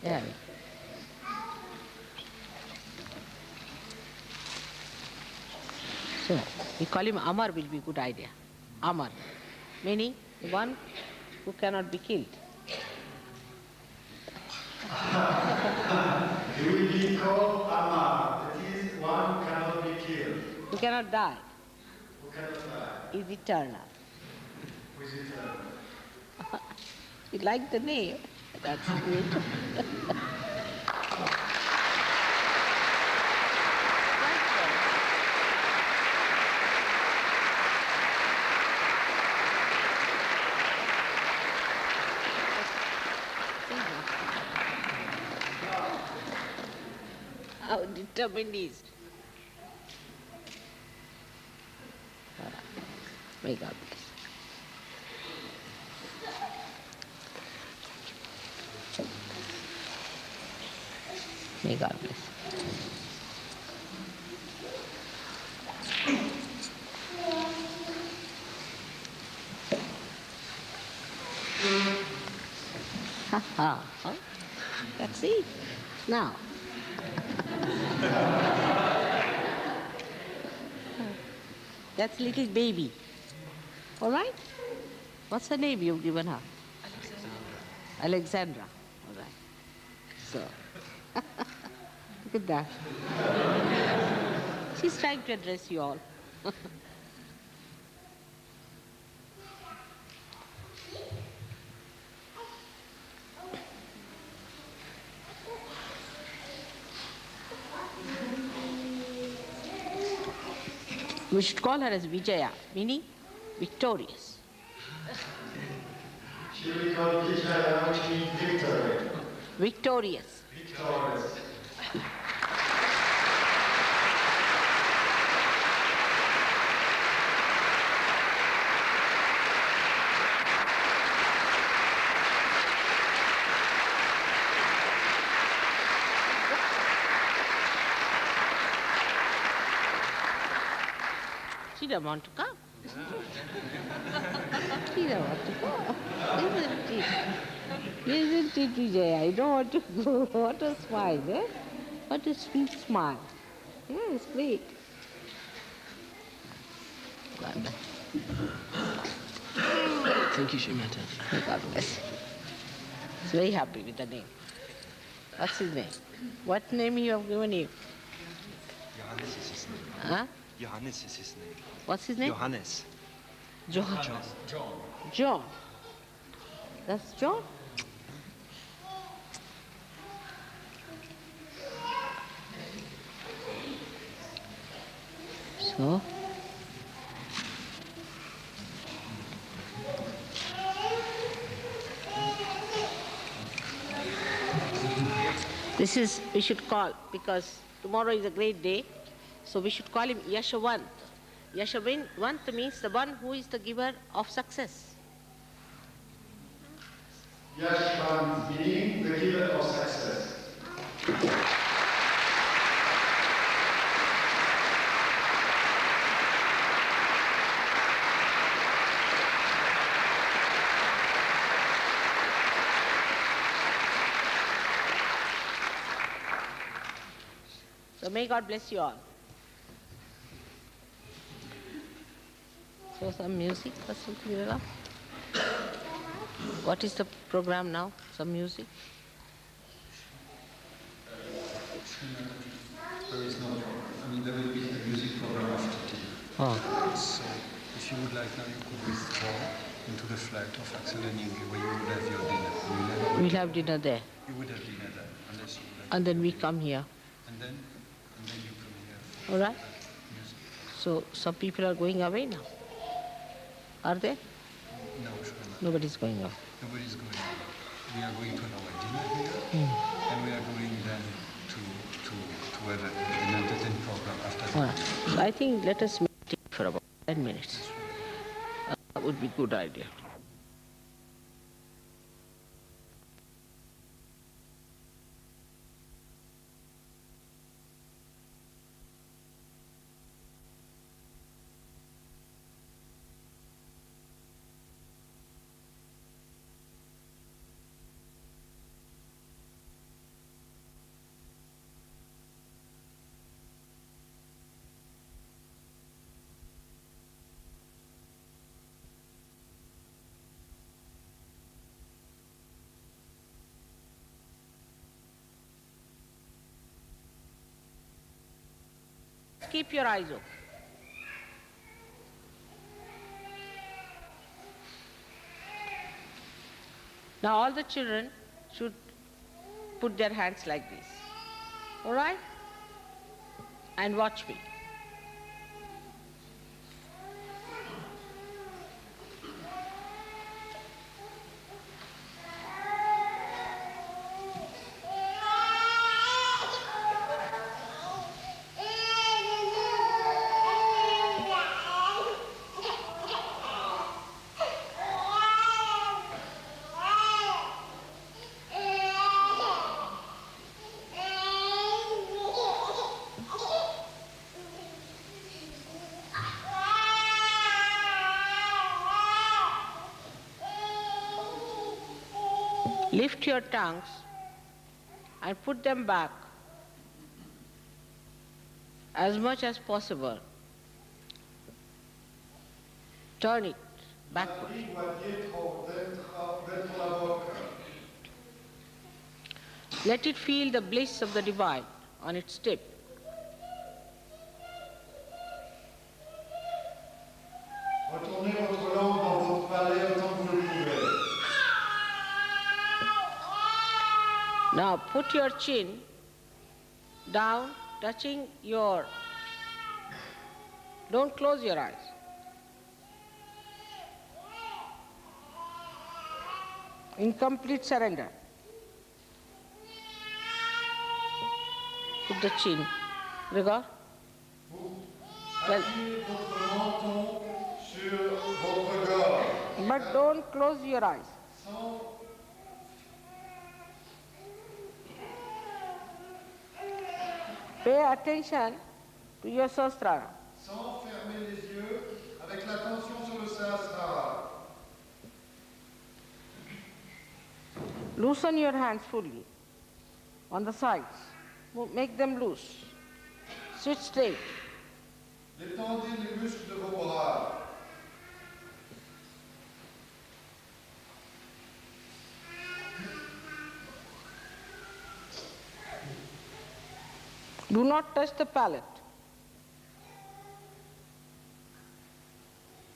Yeah. So, we call him Amar will be a good idea. Amar. Meaning, one who cannot be killed. He will be called Amma, that is one who cannot be killed. Who cannot die. Who cannot die. Is eternal. Who is eternal. You like the name? That's good. How determined he is. May God bless. May God bless. Ha ha. Huh? That's it. Now. That's little baby. All right? What's the name you've given her? Alexandra. All right. So, look at that. She's trying to address you all. We should call her as Vijaya, meaning victorious. She will be called Vijaya, which means victory. Victorious. Victorious. She doesn't want to come. She doesn't want to go. Isn't it? Isn't it, Vijaya? You don't want to go. What a smile, eh? What a sweet smile. Yes, great. Thank you, Shrimata. God bless. He's very happy with the name. What's his name? What name you have given him? Johannes is his name. Huh? Johannes is his name. What's his name? Johannes. John. John. That's John? So? This is, we should call, because tomorrow is a great day, so we should call him Yashawant. Yashawant means the one who is the giver of success. Yashvan, meaning the giver of success. So may God bless you all. So some music or something like that? What is the program now? Some music? There is no program. I mean, there will be a music program after tea. Oh. So, if you would like now, you could withdraw into the flat of Axel and Inge, where you would have your dinner. We'll have dinner there. You would have dinner there, unless you would like. And then we come here. And then you come here. All right? Music. So some people are going away now. Are they? No, sure not. Nobody's going away. Nobody's going away. We are going to have our dinner here, and we are going then to have an entertainment program after All that. right. So I think let us meditate for about 10 minutes. That would be a good idea. Just keep your eyes open. Now all the children should put their hands like this. All right? And watch me. Lift your tongues and put them back as much as possible. Turn it backward. Let it feel the bliss of the divine on its tip. Retournez votre langue dans votre palais autant que vous le pouvez. Now put your chin down, touching your... Don't close your eyes. In complete surrender. Put the chin. Regarde. Well, Appuyez votre menton sur votre gorge. but don't close your eyes. Sans Pay attention to your Sahasrara. sans fermer les yeux, avec l'attention sur le Sahasrara. Loosen your hands fully on the sides. Make them loose. Sit straight. Détendez les muscles de vos bras. Do not touch the palate.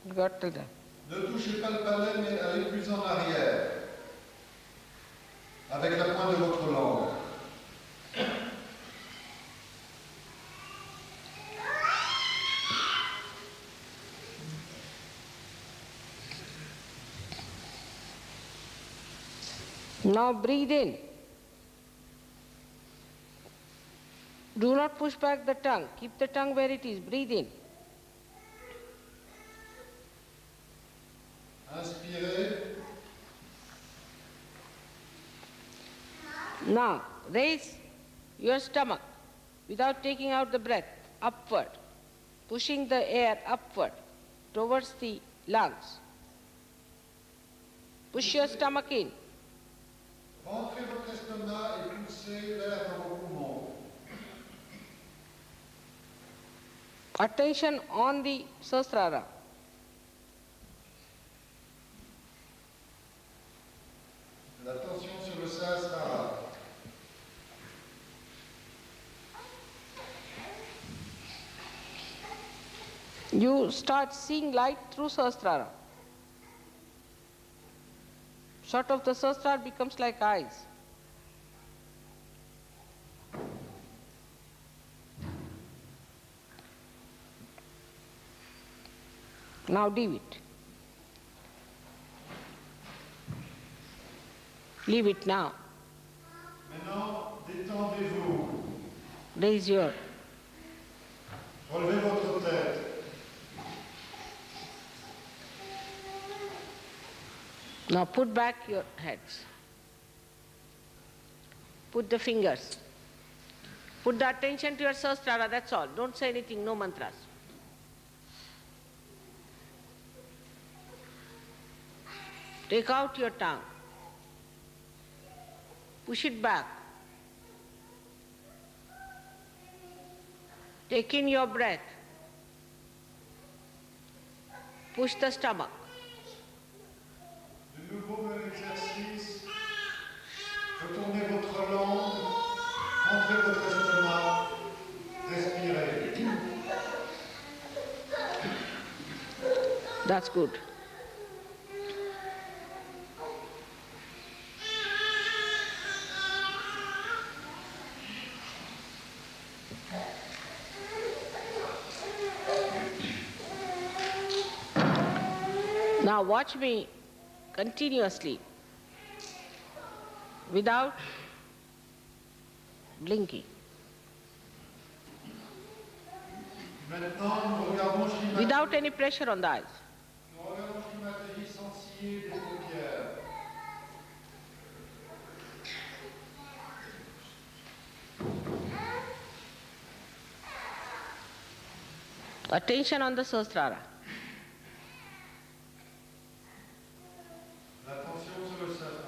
You got to that. Ne touchez pas le palais, mais allez plus en arrière, avec la pointe de votre langue. Now breathe in. Do not push back the tongue. Keep the tongue where it is. Breathe in. Inspirez. Now raise your stomach without taking out the breath upward, pushing the air upward towards the lungs. Push your stomach in. Rentrez votre estomac et poussez l'air dans vos poumons. Attention on the Sahasrara. L'attention sur le Sahasrara. You start seeing light through Sahasrara. Short of the Sahasrara becomes like eyes. Now leave it. Leave it now. Maintenant, détendez-vous. Raise your... Relevez votre tête. Now put back your heads. Put the fingers. Put the attention to your Sahasrara, that's all. Don't say anything, no mantras. Take out your tongue. Push it back. Take in your breath. Push the stomach. De nouveau, même exercice. Retournez votre langue. Rentrez votre estomac. Respirez. That's good. Now watch me continuously without blinking. Maintenant, nous regardons Without any pressure on the eyes. Schlimaterie sans ciller des paupières. Attention on the Sahasrara. L'attention sur le Sahasrara.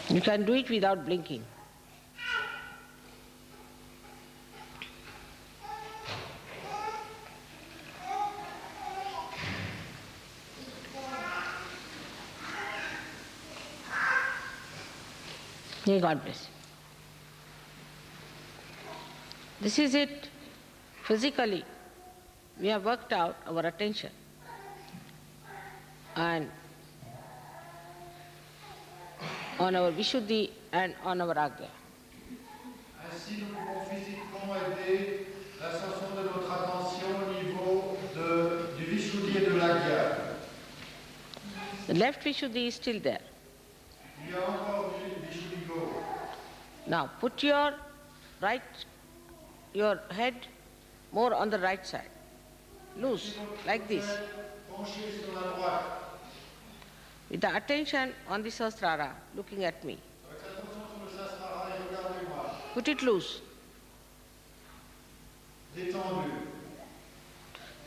You can do it without blinking. May God bless you. This is it. Physically, we have worked out our attention. And on our Vishuddhi and on our Agya. Ainsi, nous pouvons physiquement aider l'ascension de notre attention au niveau du Vishuddhi et de l'Agya. The left Vishuddhi is still there. Il y a encore du Vishuddhi gauche. Now put your head more on the right side. Loose, like this. Penchez sur la droite. With the attention on the Sahasrara, looking at me. Avec l'attention sur le Sahasrara et regardez-moi. Put it loose. Détendu.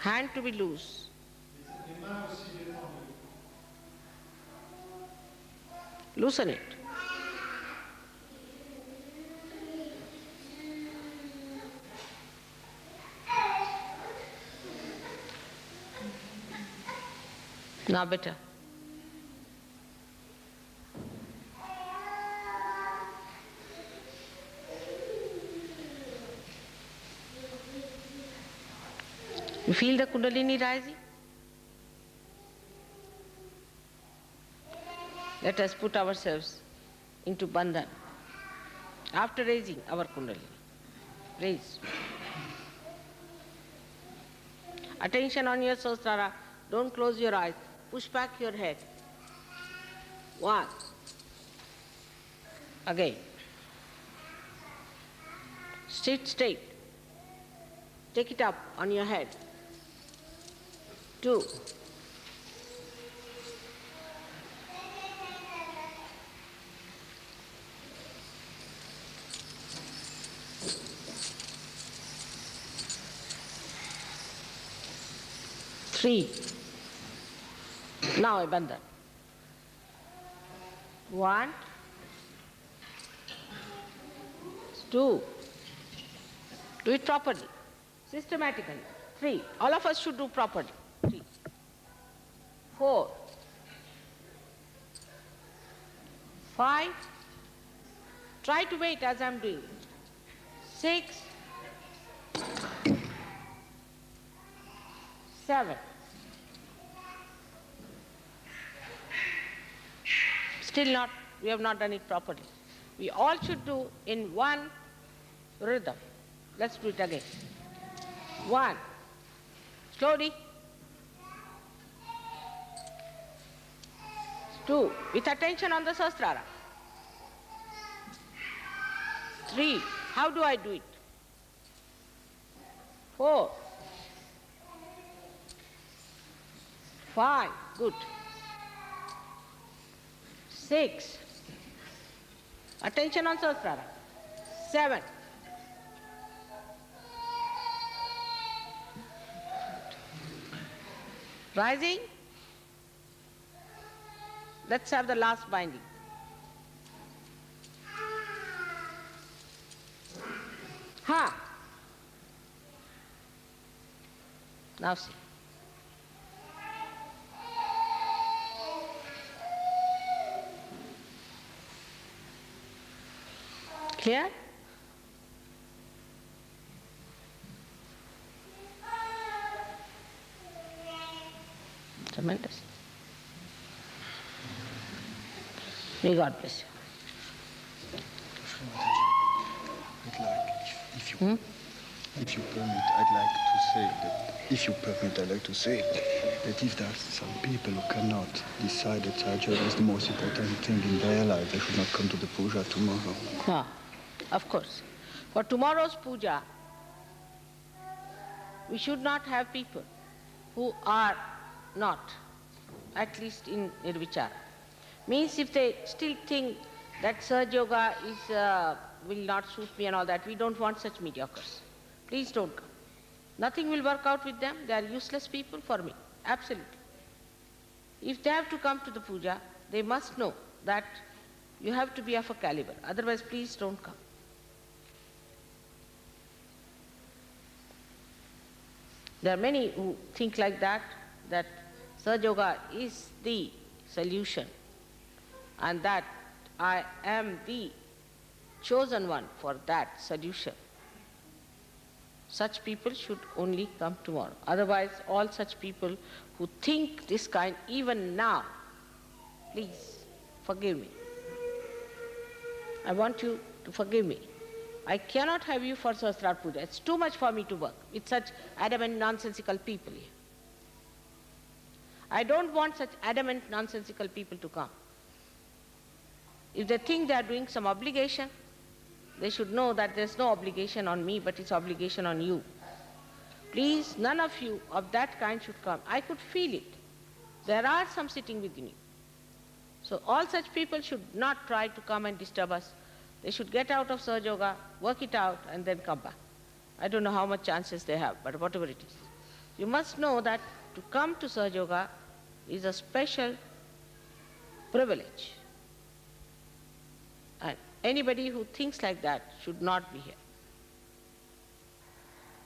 Hand to be loose. Les mains aussi détendues. Loosen it. Now better. You feel the Kundalini rising? Let us put ourselves into bandhan. After raising our Kundalini, raise. Attention on your Sahasrara, don't close your eyes, push back your head. One. Again. Sit straight. Take it up on your head. Two. Three. Now a bandhan. One. Two. Do it properly, systematically. Three. All of us should do properly. Three. Four. Five. Try to wait as I'm doing. 6. 7. Still not, we have not done it properly. We all should do in one rhythm. Let's do it again. 1. Slowly. 2. With attention on the Sahasrara. 3. How do I do it? 4. 5, good. 6, attention on Sahasrara. 7, rising. Let's have the last binding. Ha! Now see. Clear? Tremendous. May God bless you. I'd like, if you permit, I'd like to say that, if you permit, I'd like to say that if there's some people who cannot decide that Sahaja is the most important thing in their life, they should not come to the puja tomorrow. No, of course. For tomorrow's puja, we should not have people who are not, at least in Nirvichara. Means if they still think that Sahaja Yoga will not suit me and all that, we don't want such mediocres. Please don't come. Nothing will work out with them. They are useless people for me. Absolutely. If they have to come to the puja, they must know that you have to be of a caliber. Otherwise, please don't come. There are many who think like that Sahaja Yoga is the solution and that I am the chosen one for that solution. Such people should only come tomorrow. Otherwise, all such people who think this kind, even now, please forgive me. I want you to forgive me. I cannot have you for Sahasrara Puja. It's too much for me to work with such adamant, nonsensical people here. I don't want such adamant, nonsensical people to come. If they think they are doing some obligation, they should know that there's no obligation on me, but it's obligation on you. Please, none of you of that kind should come. I could feel it. There are some sitting within you. So all such people should not try to come and disturb us. They should get out of Sahaja Yoga, work it out, and then come back. I don't know how much chances they have, but whatever it is. You must know that to come to Sahaja Yoga is a special privilege. And anybody who thinks like that should not be here.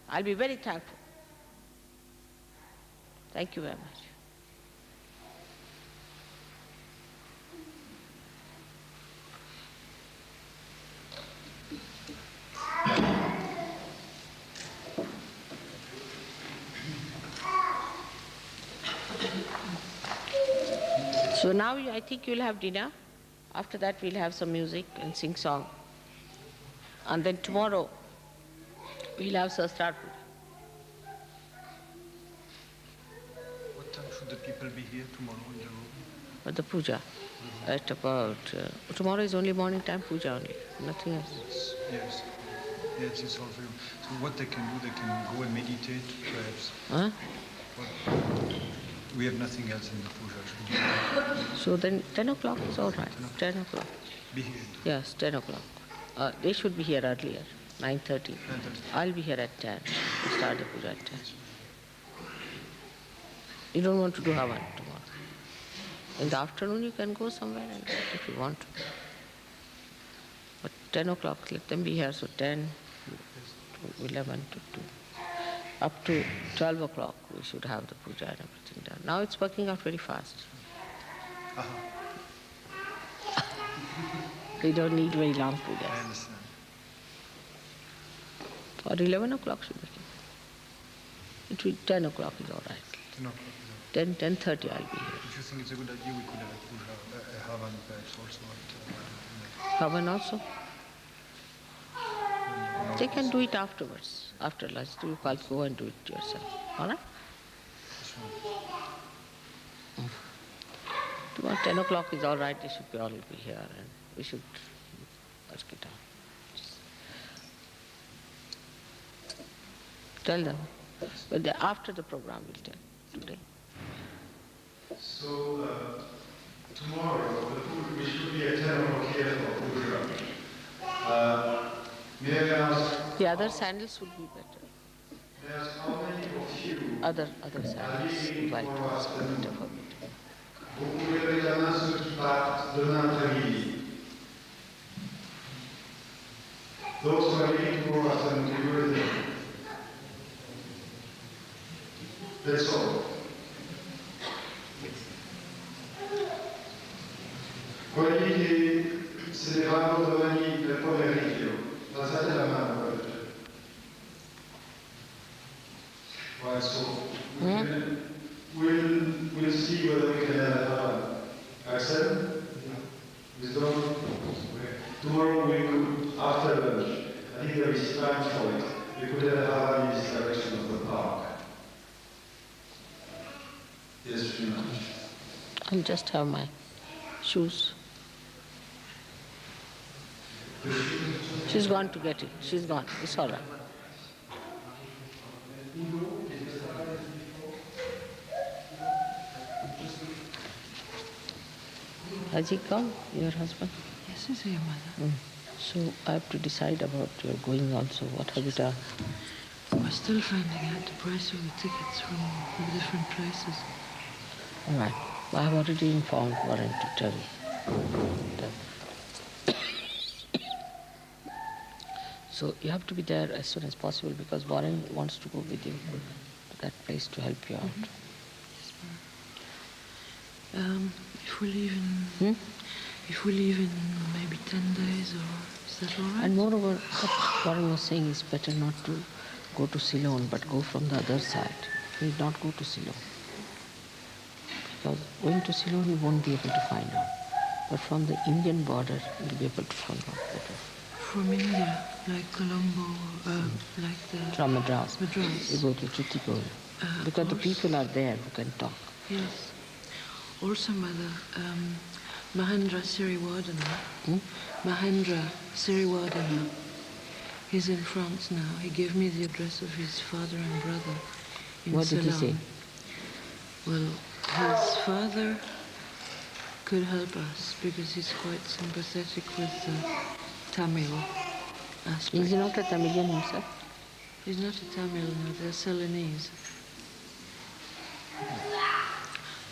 I'll be very thankful. Thank you very much. So now I think you'll have dinner. After that we'll have some music and sing song. And then tomorrow we'll have Sahasrara Puja. What time should the people be here tomorrow in the room? For the puja. At about, tomorrow is only morning time puja only, nothing else. Yes. Yes, it's all for you. So what they can do, they can go and meditate, perhaps. Huh? We have nothing else in the puja, should we? So then 10 o'clock is all right. 10 o'clock. Be here. Yes, 10 o'clock. They should be here earlier, 9:30. I'll be here at 10. We start the puja at 10. You don't want to do Havan tomorrow. In the afternoon you can go somewhere and if you want to. But 10 o'clock, let them be here, so 10, to 11 to 2. Up to 12 o'clock we should have the puja and everything done. Now it's working out very fast. We don't need very long puja. I understand. Or 11 o'clock should be. It will 10 o'clock is all right. 10 o'clock. 10:30 I'll be here. If you think it's a good idea, we could have a puja, a Havan perhaps also at Havan also? They can do it afterwards, after lunch. You can go and do it yourself. All right? Tomorrow 10 o'clock is all right. They should be all be here and we should work it out. Tell them. But after the program we'll tell today. So tomorrow we should be at 10 o'clock here for Puja. May I ask? The other sandals would be better. May I ask how many of you Other sandals, white ones, are better for me. vous pouvez lever la main ceux qui partent demain après-midi. Those who are leaving tomorrow afternoon, can you raise them? That's all. Quelli che se ne vanno domani nel pomeriggio, alzate la mano. Right, so we'll see whether we can accept. Wisdom. Tomorrow we could, after lunch, I think there is time for it, we could have a in this direction of the park. Yes, very much. I'll just have my shoes. She's gone to get it. She's gone. It's all right. Has he come, your husband? Yes, he's here, Mother. So I have to decide about your going also. What have you done? We're still finding out the price of the tickets from the different places. All right. I have already informed Warren to tell you. So you have to be there as soon as possible because Warren wants to go with you to that place to help you out. Yes, ma'am. If we leave in maybe 10 days, or is that all right? And moreover, what Warren was saying is better not to go to Ceylon, but go from the other side. You need not go to Ceylon. Because going to Ceylon, you won't be able to find out. But from the Indian border, you'll be able to find out better. From India, like Colombo, like the... From Madras. Madras. You go to Chitipur. Because the people are there who can talk. Yes. Also, Mother, Mahendra Siriwardena. Mahendra Siriwardena. He's in France now. He gave me the address of his father and brother in What did he Ceylon. say? Well, his father could help us because he's quite sympathetic with the Tamil aspect. Is he not a Tamilian himself? He's not a Tamil, no, they're Ceylonese.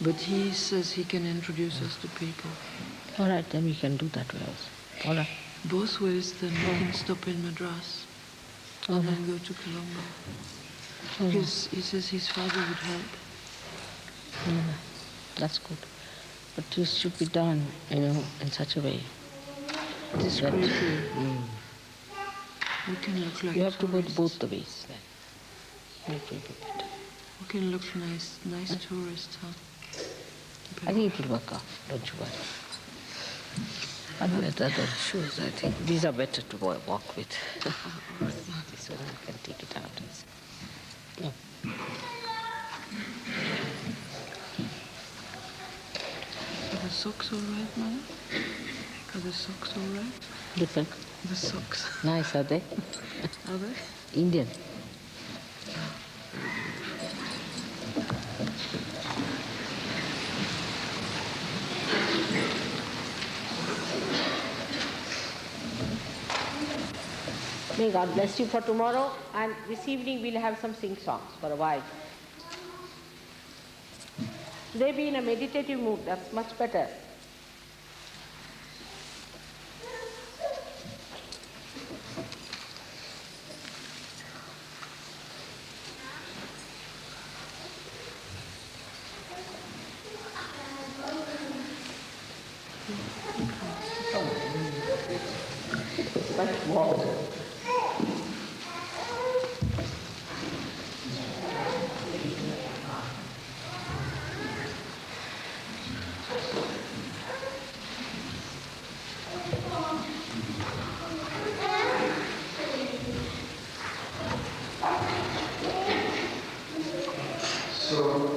But he says he can introduce us to people. All right, then we can do that way also. All right. Both ways, then we can stop in Madras and then go to Colombo. Because he says his father would help. That's good. But this should be done, in such a way. Discreetly. We can look like You have to go tourists. both the ways then. It will be better. We can look nice tourists, huh? I think it will work out, don't you worry. And with other shoes, I think these are better to walk with. This one you can take it out. No. Are the socks all right, Mother? Are the socks all right? Different. The socks. Nice, are they? Are they? Indian. May God bless you for tomorrow, and this evening we'll have some sing-songs for a while. They be in a meditative mood, that's much better. But wow. So